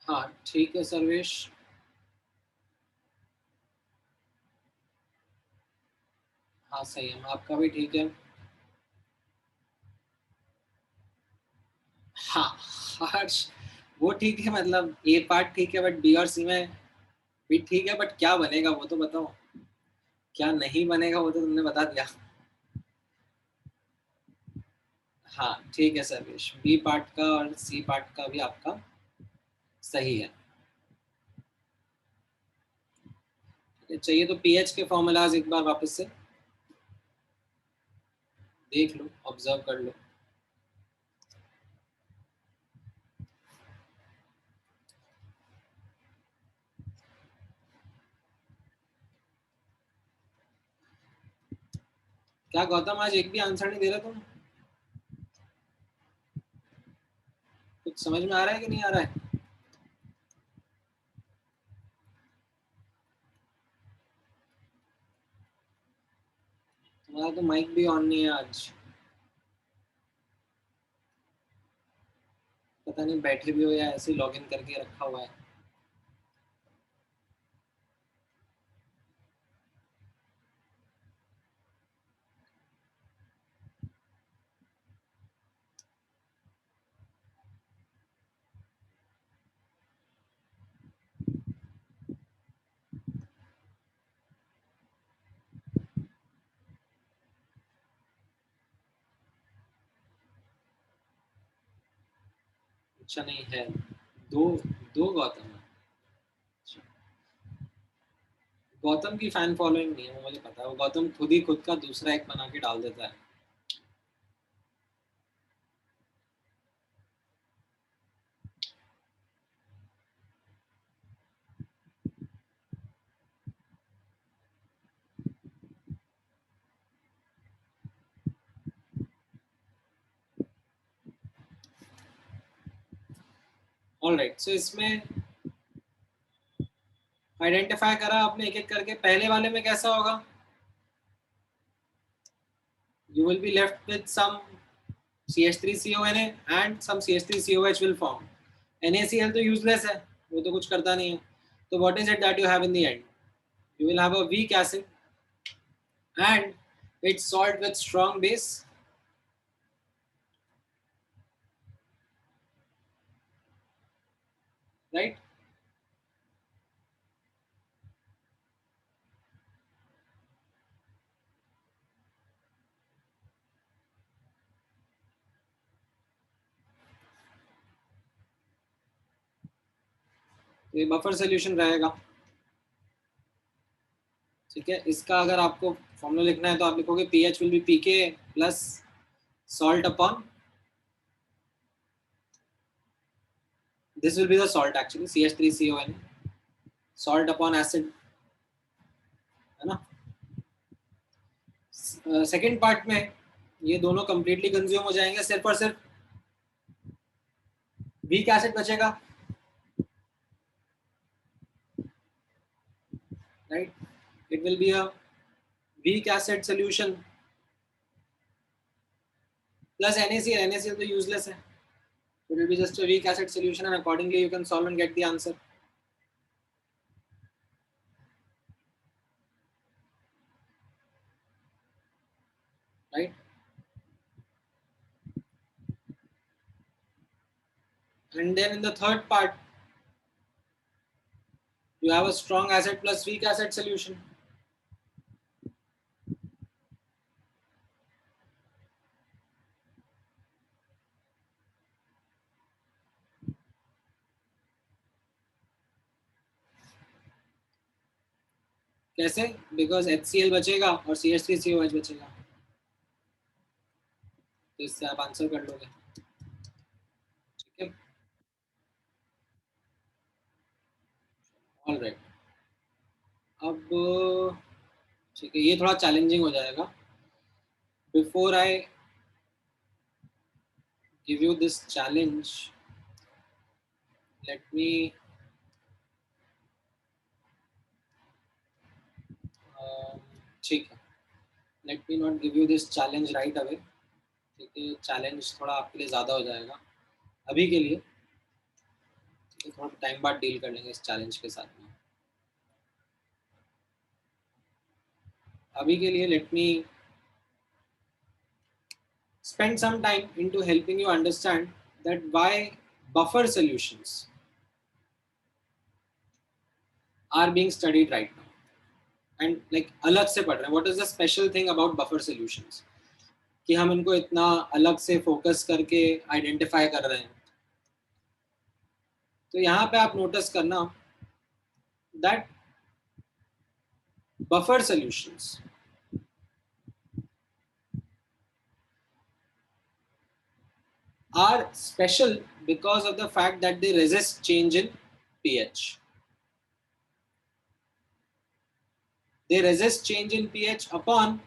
हाँ ठीक है सर्वेश। हाँ सही है, आपका भी ठीक है। हाँ हर्ष, वो ठीक है, मतलब ए पार्ट ठीक है बट बी और सी में भी ठीक है, बट क्या बनेगा वो तो बताओ, क्या नहीं बनेगा वो तो तुमने बता दिया। हाँ ठीक है सर्वेश, बी पार्ट का और सी पार्ट का भी आपका सही है। चाहिए तो पीएच के फॉर्मूलाज एक बार वापस से देख लो, ऑब्जर्व कर लो। क्या गौतम आज एक भी आंसर नहीं दे रहा तुम? कुछ समझ में आ रहा है कि नहीं आ रहा है? तुम्हारा तो माइक भी ऑन नहीं है आज। पता नहीं बैठे भी हो या ऐसे ही लॉग इन करके रखा हुआ है। अच्छा नहीं है, दो, दो गौतम है। अच्छा, गौतम की फैन फॉलोइंग नहीं है वो मुझे पता है, वो गौतम खुद ही खुद का दूसरा एक बना के डाल देता है। ऑलराइट, सो इसमें आइडेंटिफाई करा आपने एक एक करके। पहले वाले में कैसा होगा? You will be left with some CH3CONA and some CH3COH will form. NaCl तो useless है, वो तो कुछ करता नहीं है। तो what is it that you have in the end? You will have a weak acid and it's salt with strong base, right? तो ये बफर सोल्यूशन रहेगा। ठीक है, इसका अगर आपको फॉर्मूला लिखना है तो आप लिखोगे pH will be pK plus salt upon, this will be the salt actually, CH3CONA, salt upon acid, है ना? सेकेंड पार्ट में ये दोनों कंप्लीटली कंज्यूम हो जाएंगे, सिर्फ और सिर्फ वीक एसिड बचेगा, right? It will be a weak acid solution plus NaCl, NaCl तो यूजलेस है, it will be just a weak acid solution and accordingly you can solve and get the answer, right? And then in the third part you have a strong acid plus weak acid solution. कैसे? Because HCl बचेगा और CH3COH बचेगा, तो इससे आप answer कर लोगे। ठीक है, ऑल राइट। अब ठीक है, ये थोड़ा चैलेंजिंग हो जाएगा। Before I give you this challenge, let me ठीक है, let me not give you this challenge right away. ठीक है, चैलेंज थोड़ा आपके लिए ज़्यादा हो जाएगा अभी के लिए। थोड़ा टाइम बाद डील कर लेंगे इस चैलेंज के साथ में। अभी के लिए let me spend some time into helping you understand that why buffer solutions are being studied right now and like अलग से पढ़ रहे हैं. What is the special thing about buffer solutions कि हम इनको इतना अलग से फोकस करके आइडेंटिफाई कर रहे हैं. तो यहाँ पे आप नोटिस करना that buffer solutions are special because of the fact that they resist change in pH. They resist change in pH upon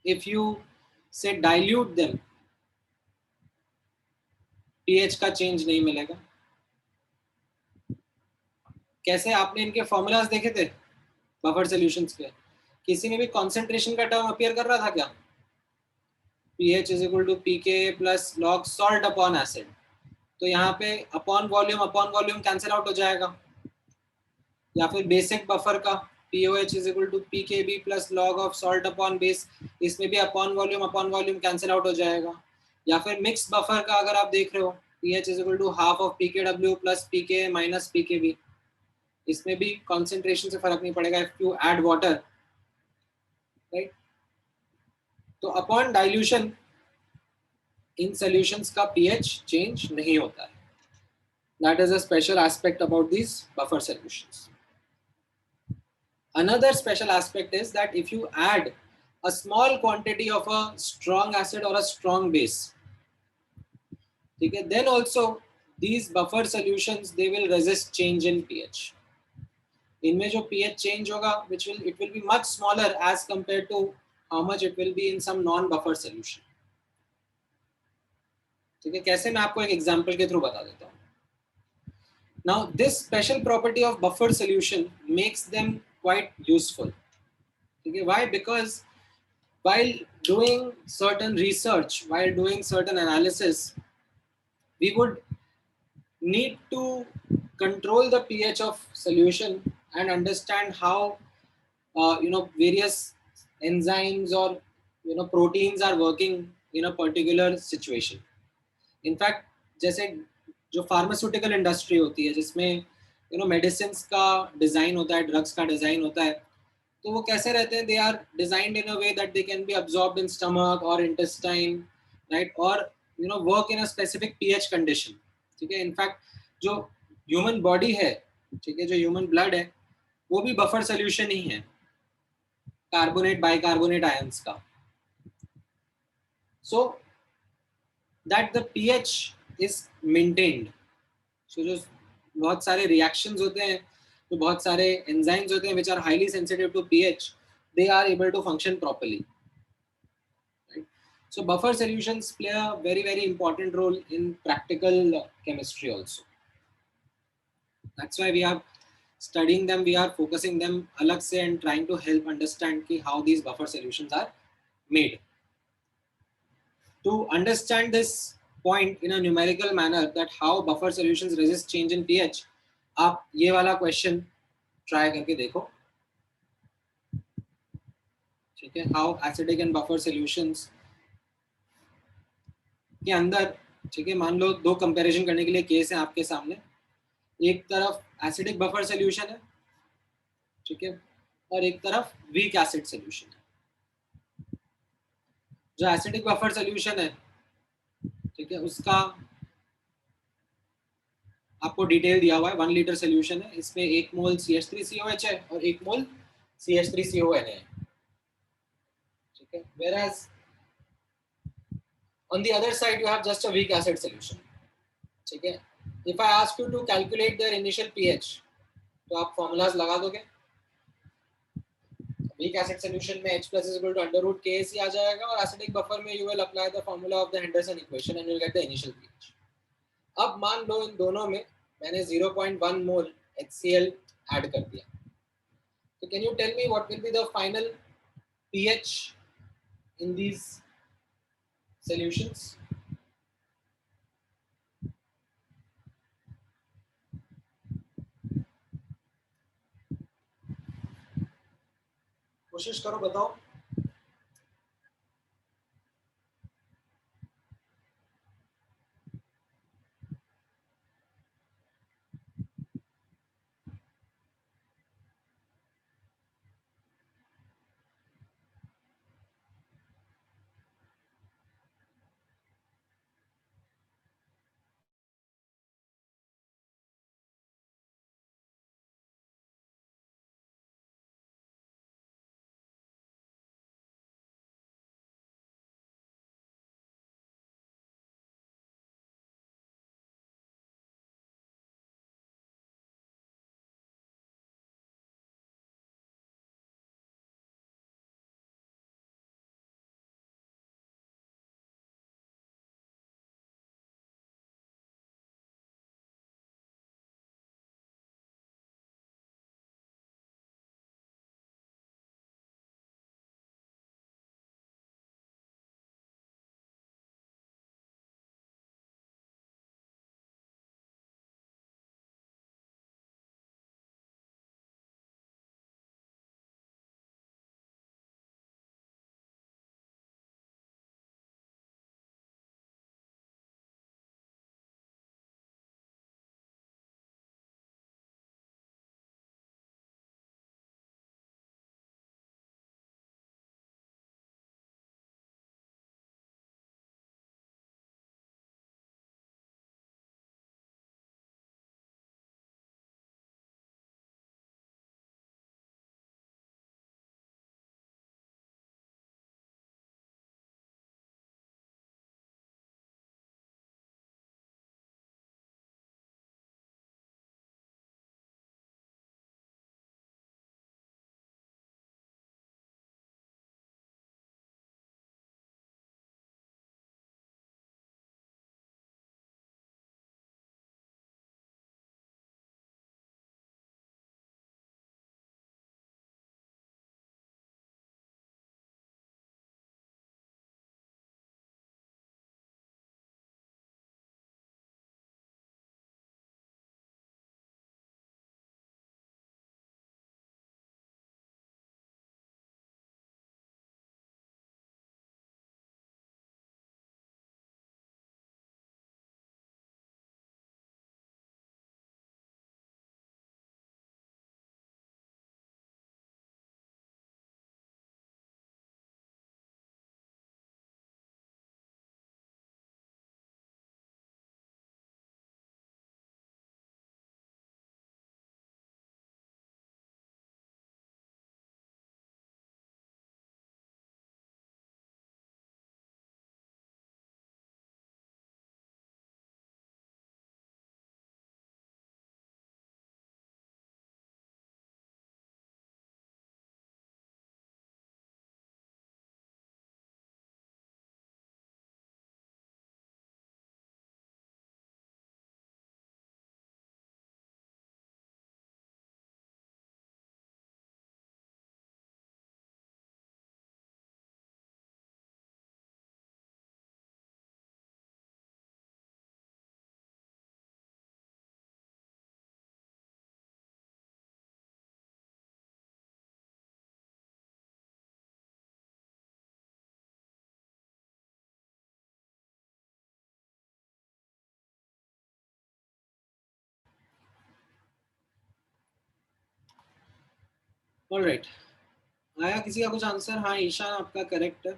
if you say dilute them, pH का चेंज नहीं मिलेगा. कैसे आपने इनके फॉर्मूलाज देखे थे बफर सॉल्यूशंस के? किसी में भी कॉन्सेंट्रेशन का टर्म अपीयर कर रहा था क्या? pH is equal to pK plus log salt upon acid. तो यहाँ पे अपॉन वॉल्यूम कैंसिल आउट हो जाएगा. या फिर बेसिक बफर का POH is equal to PKB plus log of salt upon base, इसमें भी अपॉन वॉल्यूम कैंसिल आउट हो जाएगा. या फिर मिक्स बफर का अगर आप देख रहे हो pH is equal to half of PKW plus PK minus PKB, इसमें भी कॉन्सेंट्रेशन से फर्क नहीं पड़ेगा if you add water, right. तो अपॉन डाइल्यूशन इन सॉल्यूशंस का pH चेंज नहीं होता है. That is a special aspect about this buffer solutions. Another special aspect is that if you add a small quantity of a strong acid or a strong base, okay, then also these buffer solutions they will resist change in pH. इनमें जो pH change होगा it will be much smaller as compared to how much it will be in some non-buffer solution. ठीक है, कैसे मैं आपको एक example के थ्रू बता देता हूँ. Now this special property of buffer solution makes them quite useful. Okay, why? Because while doing certain research, while doing certain analysis, we would need to control the pH of solution and understand how various enzymes or proteins are working in a particular situation. In fact, जैसे जो pharmaceutical industry होती है जिसमें medicine का design होता है, drugs का design होता है, तो वो कैसे रहते हैं? They are designed in a way that they can be absorbed in stomach और इंटेस्टाइन, राइट, और work in a specific pH condition. ठीक है. इनफैक्ट जो ह्यूमन बॉडी है, ठीक है, जो ह्यूमन ब्लड है, वो भी बफर सोल्यूशन ही है, कार्बोनेट बाइकार्बोनेट आयंस का. So that the pH is maintained. So जो बहुत सारे रिएक्शंस होते हैं, तो बहुत सारे एंजाइम्स होते हैं which are highly sensitive to pH, they are able to function properly, right? So buffer solutions play a very very important role in practical chemistry also. That's why we are studying them, we are focusing them alag se and trying to help understand ki how these buffer solutions are made. To understand this point in a numerical manner, that how buffer solutions resist change in pH, आप ये वाला question try करके देखो. ठीक है. How acidic and buffer solutions के अंदर, ठीक है, मान लो दो कंपैरिजन करने के लिए केस है आपके सामने. एक तरफ एसिडिक बफर सॉल्यूशन है, ठीक है, और एक तरफ वीक एसिड सॉल्यूशन है. जो एसिडिक बफर सॉल्यूशन है, ठीक है, उसका आपको डिटेल दिया हुआ है. 1 लीटर सोल्यूशन है, इसमें 1 मोल CH3COH है और 1 मोल CH3CON है. ठीक है. Whereas on the other side you have just a weak acid solution. ठीक है. If I ask you to calculate their initial pH, तो आप फॉर्मूलाज लगा दोगे. वीक एसिड सॉल्यूशन में H plus is equal to under root KC आ जाएगा, और acidic buffer में you will apply the formula of the Henderson equation and you'll get the initial pH. अब मान लो इन दोनों में मैंने 0.1 मोल HCl ऐड कर दिया, तो can you tell me what will be the final pH in these solutions? कोशिश करो, बताओ। ऑलराइट, आया किसी का कुछ आंसर? हाँ ईशान, आपका करेक्ट है।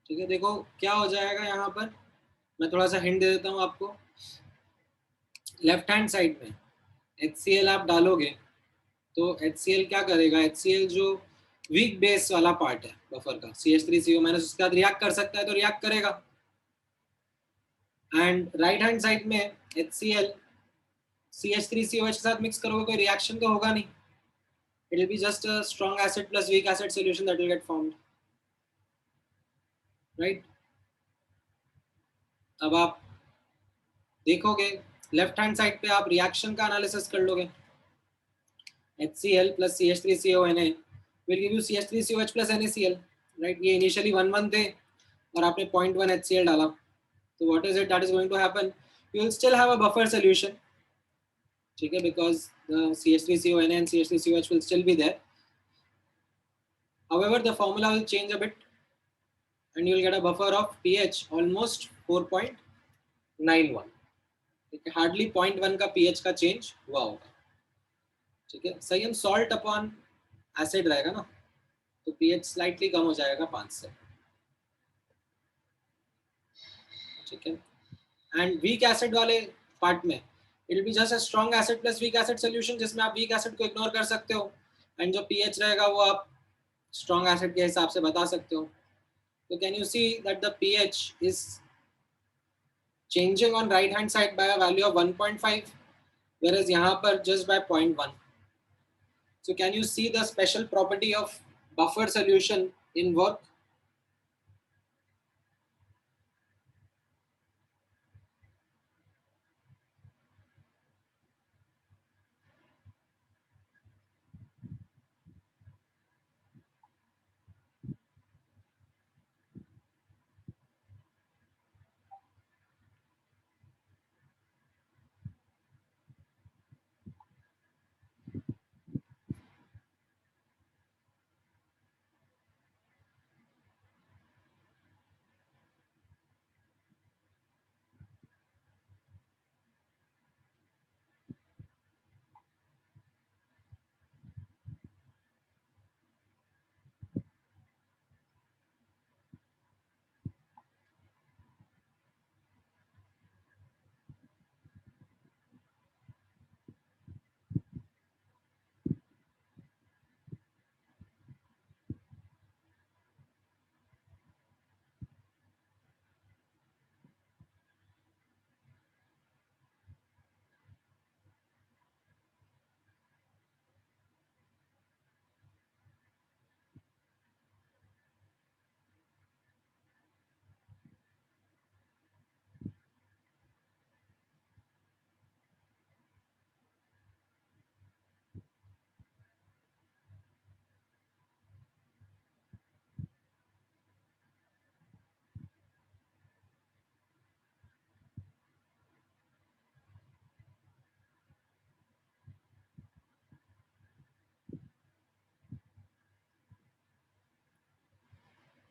ठीक है, देखो क्या हो जाएगा यहाँ पर। मैं थोड़ा सा हिंट दे देता हूँ आपको। लेफ्ट हैंड साइड में HCl आप डालोगे तो HCl क्या करेगा, HCl जो वीक बेस वाला पार्ट है बफर का, CH3CO माइनस, उसके साथ रिएक्ट कर सकता है तो रिएक्ट करेगा। एंड राइट हैंड साइड में HCl CH3COH के साथ मिक्स करोगे, कोई रिएक्शन तो होगा नहीं। It will be just a strong acid plus weak acid solution that will get formed, right. अब आप देखोगे लेफ्ट हैंड साइड पे, आप रिएक्शन का एनालिसिस कर लोगे। HCl plus CH3CONA will give you CH3COH plus NaCl, right? ये initially 1 1 थे और आपने 0.1 HCl डाला, तो what is it that is going to happen? You will still have a buffer solution, ठीक है, because the CH3CONA and CH3COH will still be there. However, the formula will change a bit and you will get a buffer of pH almost 4.91. ठीक है, hardly 0.1 का pH का change हुआ होगा. ठीक है, सही. हम सॉल्ट अपॉन एसिड रहेगा ना, तो pH स्लाइटली कम हो जाएगा 5 से. ठीक है, एंड वीक एसिड वाले पार्ट में it will be just a strong acid plus weak acid solution, जिसमें आप वीक एसिड को इग्नोर कर सकते हो एंड जो pH रहेगा वो आप स्ट्रॉन्ग एसिड के हिसाब से बता सकते हो. तो can you see that the pH is changing on right hand side by a value of 1.5, whereas यहाँ पर just by 0.1. So can you see the special property of buffer solution in work?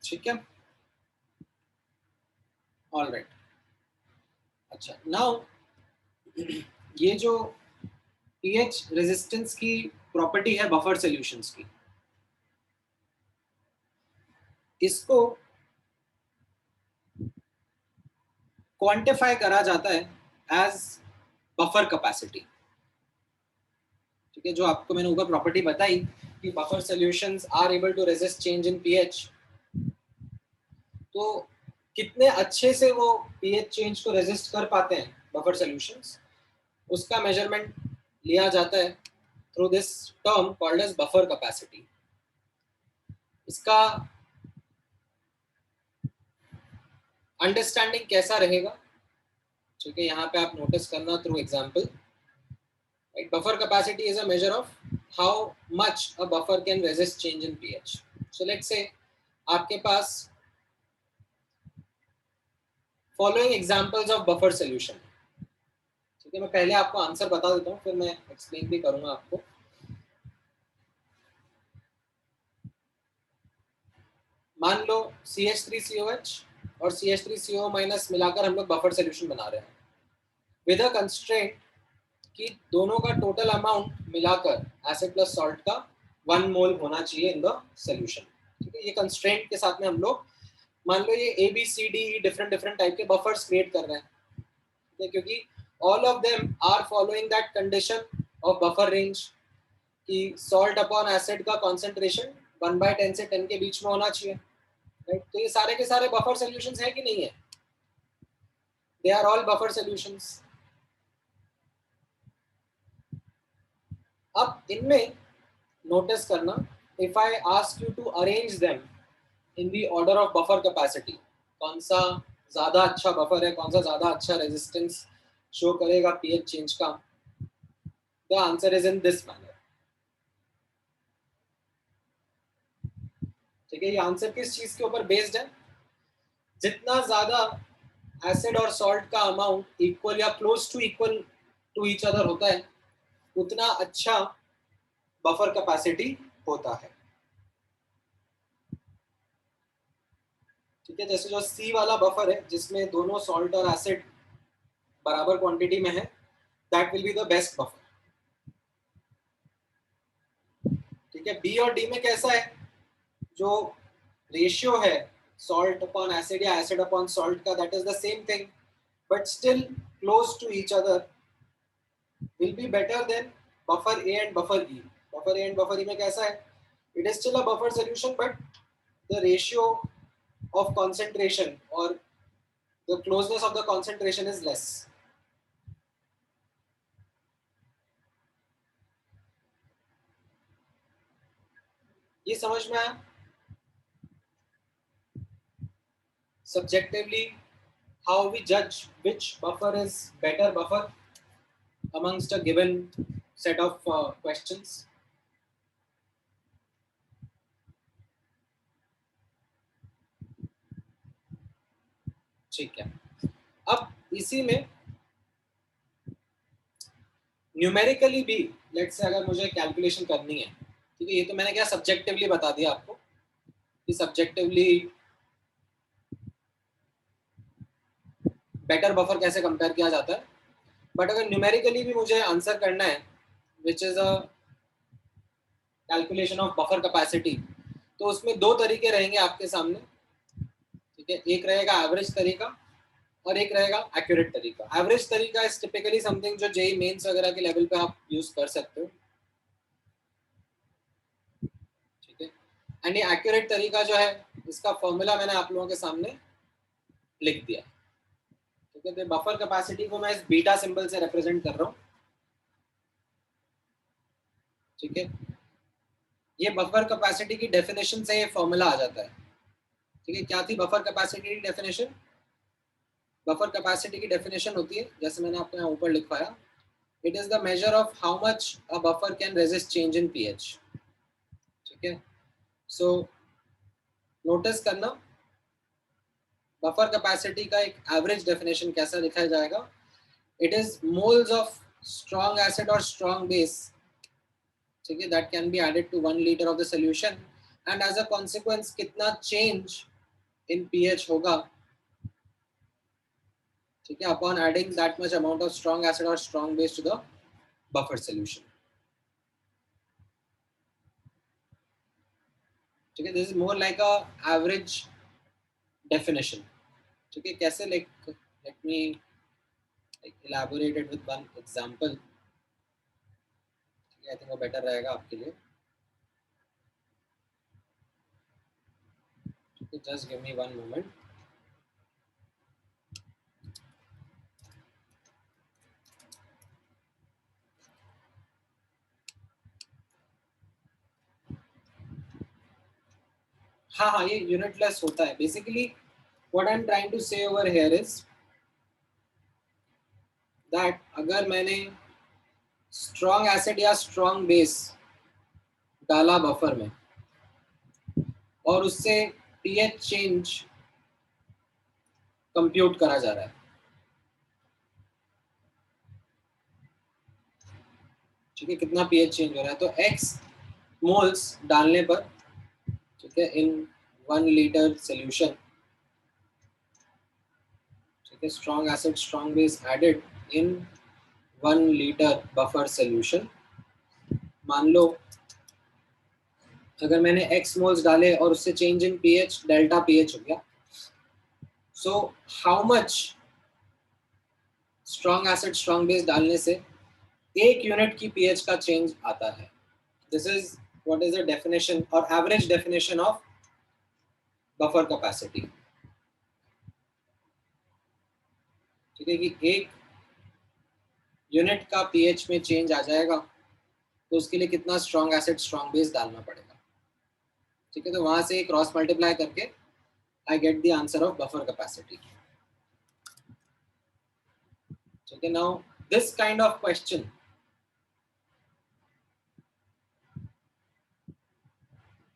ठीक है, all right. अच्छा, now ये जो pH resistance की property है buffer solutions की, इसको क्वांटिफाई करा जाता है एज बफर कैपेसिटी. ठीक है, जो आपको मैंने ऊपर प्रॉपर्टी बताई कि buffer solutions are able to resist change in pH, तो कितने अच्छे से वो pH चेंज को रेजिस्ट कर पाते हैं बफर सॉल्यूशंस, उसका मेजरमेंट लिया जाता है through this term called as buffer capacity. इसका अंडरस्टैंडिंग कैसा रहेगा, ठीक है, यहाँ पे आप नोटिस करना through example. Right? Buffer capacity is a measure of how much a buffer can resist change in pH. So let's say आपके पास following examples of buffer solution. ठीक है, मैं पहले आपको आंसर बता देता हूँ, फिर मैं एक्सप्लेन भी करूंगा आपको. मान लो CH3COH और CH3CO माइनस मिलाकर हम लोग बफर सोल्यूशन बना रहे हैं विद अ कंस्ट्रेंट कि दोनों का टोटल अमाउंट मिलाकर एसिड प्लस सॉल्ट का 1 मोल होना चाहिए इन द सोल्यूशन. ठीक है, ये कंस्ट्रेंट के साथ में हम लोग मान लो ये ABCD डिफरेंट डिफरेंट टाइप के बफर्स क्रिएट कर रहे हैं. ठीक है, क्योंकि all of them are following that condition of buffer range कि सॉल्ट अपॉन एसिड का कॉन्सेंट्रेशन 1/10 से 10 के बीच में होना चाहिए. राइट, तो ये सारे के सारे बफर सॉल्यूशंस है कि नहीं है? They are all buffer solutions. अब इनमें नोटिस करना, if I ask you to arrange them in the order of buffer capacity, कौन सा ज्यादा अच्छा बफर है, कौन सा ज्यादा अच्छा रेजिस्टेंस शो करेगा pH चेंज का, the answer is in this manner. ठीक है, ये आंसर किस चीज के ऊपर बेस्ड है? जितना ज्यादा एसिड और सॉल्ट का अमाउंट इक्वल या close to equal to each other होता है, उतना अच्छा बफर कैपेसिटी होता है। ठीक है, जैसे जो सी वाला बफर है जिसमें दोनों सॉल्ट और एसिड बराबर क्वांटिटी में है, that will be the best buffer. ठीक है, बी और डी में कैसा है, जो रेशियो है सॉल्ट अपॉन एसिड या एसिड अपॉन सॉल्ट का, that is the same thing but still close to each other, will be better than buffer A and buffer E. Buffer A and buffer E में कैसा है, it is still a buffer solution but the ratio of concentration or the closeness of the concentration is less. ये समझ में आया? Subjectively, how we judge which buffer is better buffer amongst a given set of questions. ठीक है, अब इसी में numerically भी लेट्स से अगर मुझे कैलकुलेशन करनी है, ठीक है, ये तो मैंने क्या सब्जेक्टिवली बता दिया आपको कि सब्जेक्टिवली बेटर बफर कैसे कंपेयर किया जाता है, बट अगर न्यूमेरिकली भी मुझे आंसर करना है which is a calculation of buffer capacity, तो उसमें दो तरीके रहेंगे आपके सामने। ठीक है, एक रहेगा एवरेज तरीका और एक रहेगा एक्यूरेट तरीका। एवरेज तरीका इज टिपिकली समथिंग जो जेई मेंस वगैरह के लेवल पे आप यूज कर सकते हो। ठीक है, एंड ये एक्यूरेट तरीका जो है इसका फॉर्मूला मैंने आप लोगों के सामने लिख दिया। ठीक है, तो बफर कैपेसिटी को मैं इस बीटा सिंबल से रिप्रेजेंट कर रहा हूँ। ठीक है, ये बफर कैपेसिटी की डेफिनेशन से ये फॉर्मूला आ जाता है। ठीक है, क्या थी बफर कैपेसिटी की डेफिनेशन? बफर कैपेसिटी की डेफिनेशन होती है, जैसे मैंने आपको यहाँ ऊपर लिखवाया, it is the measure of how much a buffer can resist change in pH. ठीक है, सो नोटिस करना बफर कैपेसिटी का एक एवरेज डेफिनेशन कैसा लिखा जाएगा, it is moles of strong acid और स्ट्रॉन्ग बेस, ठीक है, that can be added to 1 litre of the solution and as a consequence कितना चेंज इन पीएच होगा, ठीक है, upon adding that much amount of strong acid और strong base to the buffer solution. ठीक है, this is more like a average definition. ठीक है, कैसे, like let me elaborate it with one example. I think वो better रहेगा आपके लिए। Just give me one moment. हाँ हाँ, ये यूनिटलेस होता है basically. What I am trying to से ओवर हियर इज दैट अगर मैंने स्ट्रॉन्ग एसिड या स्ट्रॉन्ग बेस डाला बफर में और उससे पीएच चेंज कंप्यूट करा जा रहा है, ठीक है, कितना पीएच चेंज हो रहा है, तो एक्स मोल्स डालने पर, ठीक है, इन 1 लीटर सोल्यूशन, ठीक है, strong acid strong base added in 1 litre buffer solution. मान लो अगर मैंने x मोल्स डाले और उससे change in pH delta pH हो गया, so how much strong acid strong base डालने से 1 यूनिट की पीएच का चेंज आता है। This is what is the definition और average definition of buffer capacity. ठीक है, कि 1 यूनिट का पीएच में चेंज आ जाएगा तो उसके लिए कितना स्ट्रॉन्ग एसिड स्ट्रॉन्ग बेस डालना पड़ेगा। ठीक है, तो वहां से क्रॉस मल्टीप्लाई करके I get the answer of buffer capacity. ठीक है, now this kind of question,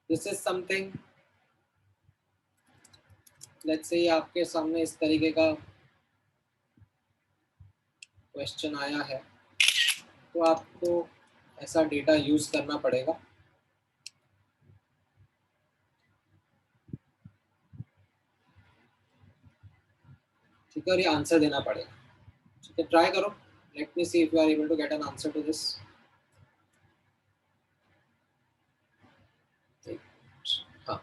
this is something, let's say आपके सामने इस तरीके का क्वेश्चन आया है। तो आपको ऐसा डेटा यूज करना पड़ेगा। ठीक है, और ये आंसर देना पड़ेगा। ठीक है, ट्राई करो। Let me see if you are able to get an answer to this. हाँ,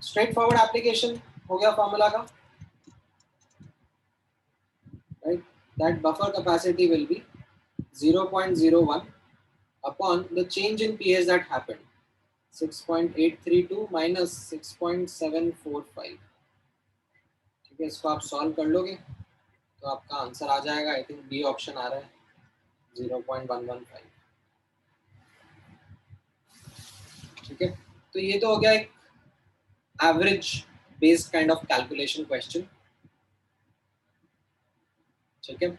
स्ट्रेट फॉरवर्ड एप्लीकेशन हो गया फॉर्मूला का, right. That buffer capacity will be 0.01 upon the change in pH that happened, 6.832 minus 6.745। ठीक है, इसको आप solve कर लोगे तो आपका आंसर आ जाएगा। आई थिंक बी ऑप्शन आ रहा है, 0.115। ठीक है, तो ये तो हो गया एक average based kind of calculation question. ठीक है,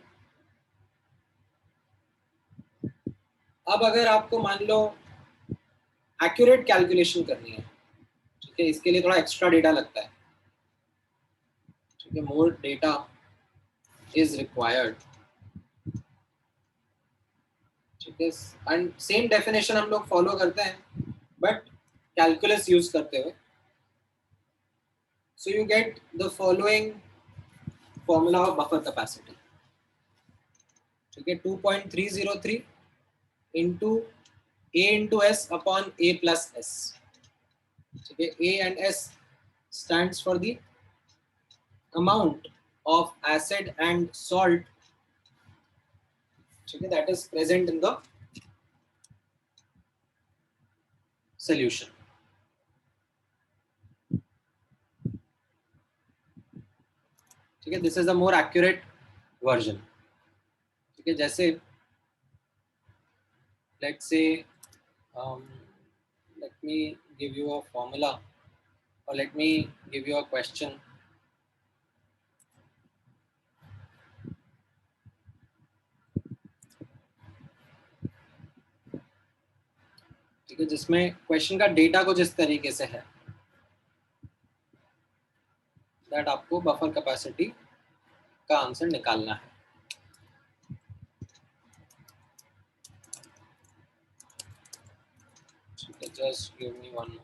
अब अगर आपको मान लो एक्यूरेट कैलकुलेशन करनी है, ठीक है, इसके लिए थोड़ा एक्स्ट्रा डेटा लगता है। ठीक है, मोर डेटा इज रिक्वायर्ड। ठीक है, एंड सेम डेफिनेशन हम लोग फॉलो करते हैं बट कैलकुलस यूज करते हुए। So you get the following formula of buffer capacity. ठीक है, 2.303 इंटू ए इंटू एस अपॉन ए प्लस एस। ठीक है, A and S stands for the amount of acid and salt, okay, that is present in the solution। ठीक है, this is the more accurate version. ठीक है, जैसे let's say let me give you a formula, or let me give you a question। ठीक है, जिसमें question का data कुछ इस तरीके से है दैट आपको बफर कैपेसिटी का आंसर निकालना है। ठीक है, जस्ट गिव मी वन।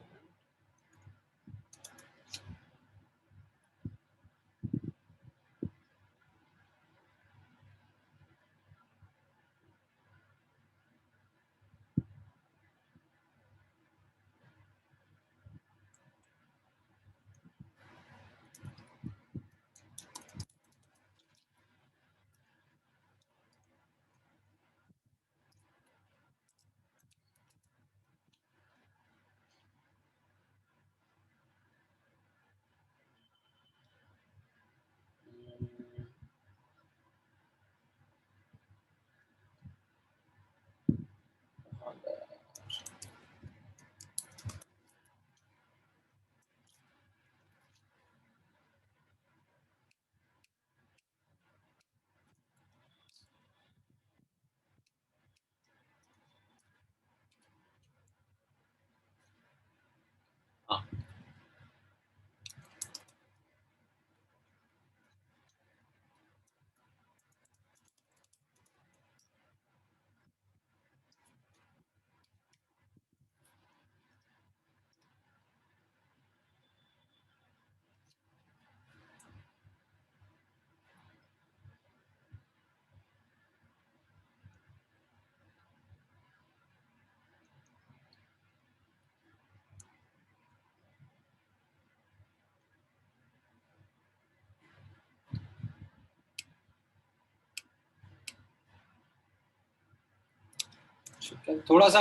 थोड़ा सा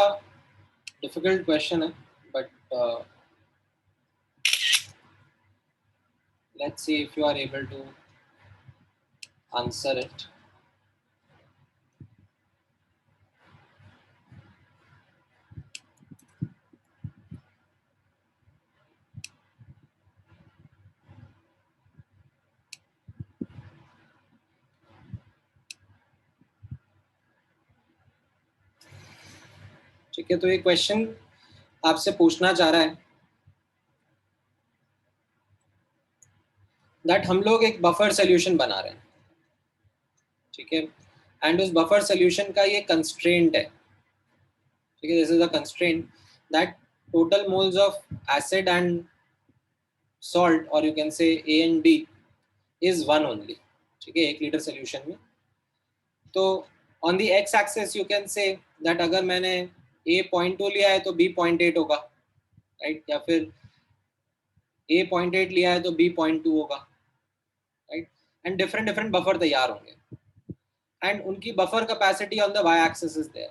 डिफिकल्ट क्वेश्चन है, but let's see if you are able to answer it. ठीक है, तो ये क्वेश्चन आपसे पूछना चाह रहा है दैट हम लोग एक बफर सोल्यूशन बना रहे हैं. ठीक है, एंड उस बफर सोल्यूशन का ये कंस्ट्रेंट है. ठीक है, this is the constraint that total moles of acid and salt, और you can say A and B, is one only. ठीक है, 1 लीटर सोल्यूशन में. तो on the x axis you can say that अगर मैंने ए 0.2 लिया है तो बी 0.8 होगा, राइट, या फिर ए 0.8 लिया है तो बी 0.2 होगा, right. And different different buffer तैयार होंगे, एंड उनकी buffer capacity on the Y axis is there.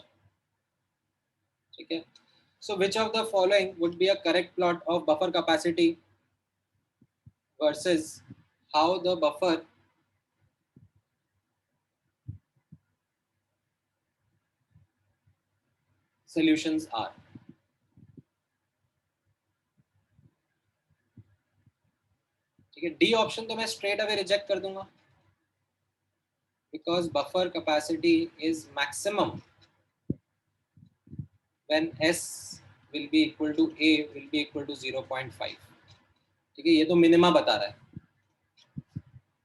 ठीक है, so which of the following would be a correct plot of buffer capacity versus how the buffer solutions are. ठीक है, D option तो मैं straight away reject कर दूंगा, because buffer capacity is maximum when S will be equal to A will be equal to 0.5. ठीक है, ये तो मिनिमा बता रहा है,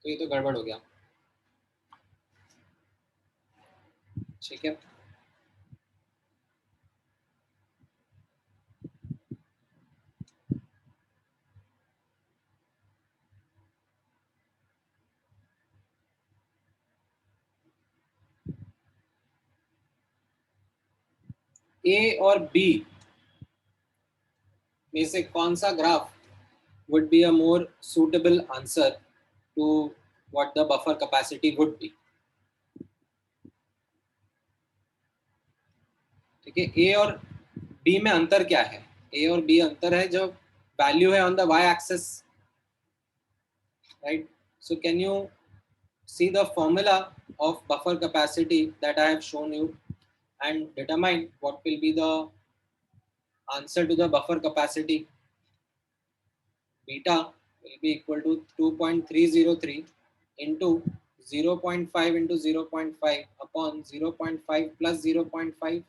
तो ये तो गड़बड़ हो गया. ठीक है, ए और बी में से कौन सा graph would be a more suitable answer to what the buffer capacity would be. ठीक है, ए और बी में अंतर क्या है? ए और बी अंतर है जो वैल्यू है on the Y axis, right. So can you see the formula of buffer capacity that I have shown you and determine what will be the answer to the buffer capacity? Beta will be equal to 2.303 into 0.5 into 0.5 upon 0.5 plus 0.5.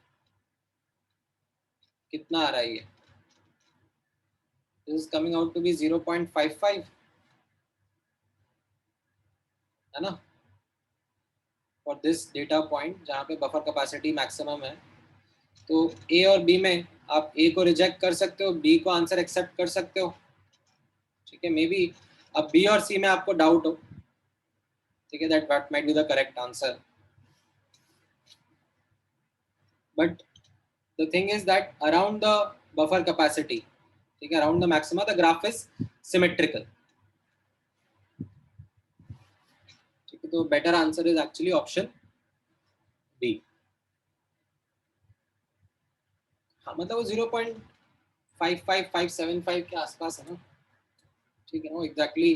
कितना आ रहा है ये? This is coming out to be 0.55, है ना, for this data point जहाँ पे buffer capacity maximum है. तो A और B में आप A को रिजेक्ट कर सकते हो, B को आंसर एक्सेप्ट कर सकते हो. ठीक है, मे बी अब B और C में आपको डाउट हो. ठीक है, that what might be the correct answer, but the thing is that around the buffer capacity, ठीक है, around the maxima the graph is symmetrical. ठीक है, तो better answer is actually option B. हाँ, मतलब वो 0.55575 के आसपास है ना. ठीक है ना, वो एग्जैक्टली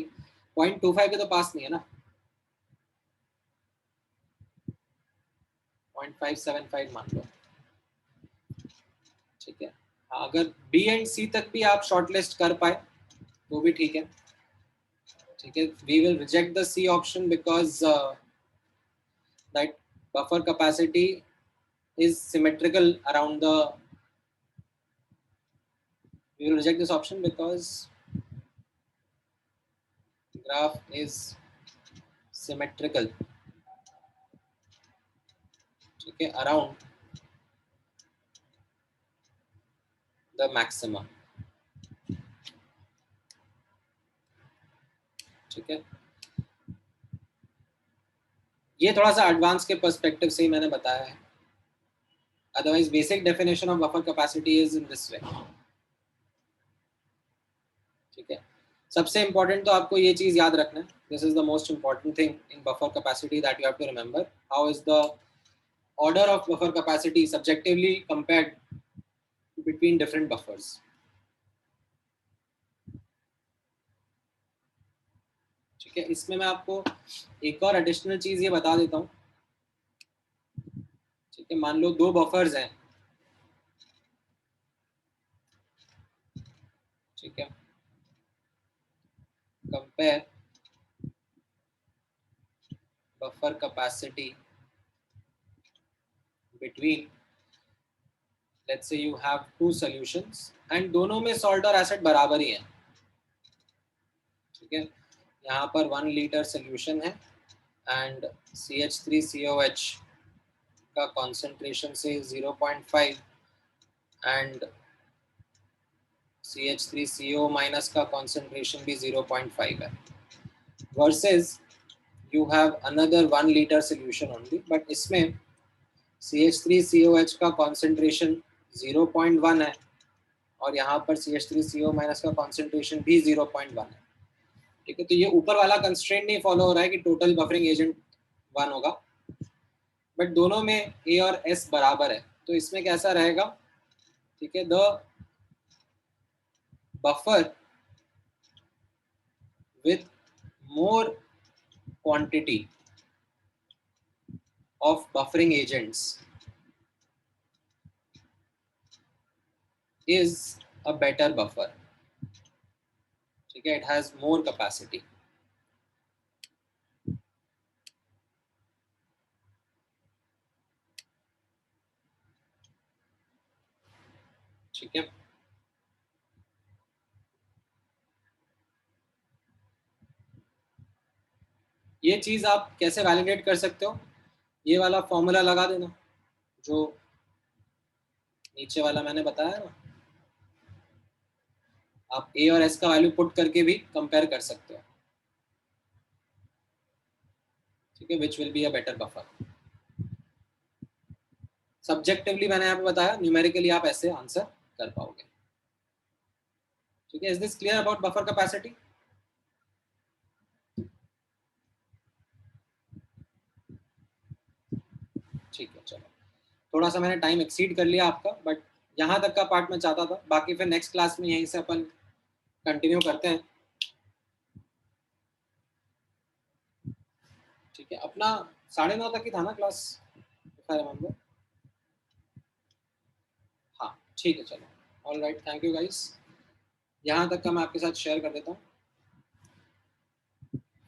0.25 के तो पास नहीं है ना, 0.575 मान लो. ठीक है, अगर बी एंड सी तक भी आप शॉर्टलिस्ट कर पाए तो भी ठीक है. ठीक है, we will reject the C option because that buffer capacity is symmetrical around the, we will reject this option because graph is symmetrical. ठीक है, around the maxima. ठीक है, ये थोड़ा सा एडवांस के पर्सपेक्टिव से ही मैंने बताया है, otherwise basic definition of buffer capacity is in this way. ठीक है, सबसे इंपॉर्टेंट तो आपको ये चीज याद रखना है, this is the most important thing in buffer capacity that you have to remember. How is the order of buffer capacity subjectively compared between different buffers. ठीक है, इसमें मैं आपको एक और एडिशनल चीज ये बता देता हूँ. ठीक है, मान लो दो बफर्स हैं. ठीक है, compare buffer capacity between, let's say you have two solutions and दोनों में सॉल्ट और एसिड बराबर ही है. ठीक है, यहाँ पर 1 लीटर सोल्यूशन है एंड CH3COH का कॉन्सेंट्रेशन से 0.5 एंड CH3CO माइनस का कॉन्सेंट्रेशन भी 0.5 है, versus you have another 1 litre solution only, but इसमें CH3COH का कॉन्सेंट्रेशन 0.1 है और यहाँ पर CH3CO माइनस का कॉन्सेंट्रेशन भी 0.1 है. ठीक है, तो ये ऊपर वाला कंस्ट्रेंट नहीं फॉलो हो रहा है कि टोटल बफरिंग एजेंट 1 होगा, बट दोनों में A और S बराबर है. तो इसमें कैसा रहेगा? ठीक है, the buffer with more quantity of buffering agents is a better buffer. ठीक है, it has more capacity. ठीक है, ये चीज आप कैसे वैलिडेट कर सकते हो? ये वाला फॉर्मूला लगा देना जो नीचे वाला मैंने बताया ना, आप A और S का वैल्यू पुट करके भी कंपेयर कर सकते हो. ठीक है, which will be a better buffer. Subjectively मैंने यहाँ पे बताया, न्यूमेरिकली आप ऐसे आंसर कर पाओगे. ठीक है, is this clear about buffer capacity? ठीक है, चलो, थोड़ा सा मैंने टाइम एक्सीड कर लिया आपका, बट यहाँ तक का पार्ट मैं चाहता था. बाकी फिर नेक्स्ट क्लास में यहीं से अपन कंटिन्यू करते हैं. ठीक है, अपना 9:30 तक ही था ना क्लास, इफ आई रिमेंबर. हाँ, ठीक है, चलो, all right, thank you guys. यहाँ तक का मैं आपके साथ शेयर कर देता हूँ,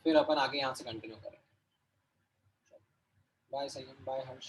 फिर अपन आगे यहाँ से कंटिन्यू करें. बाय संयम, बाय हर्ष.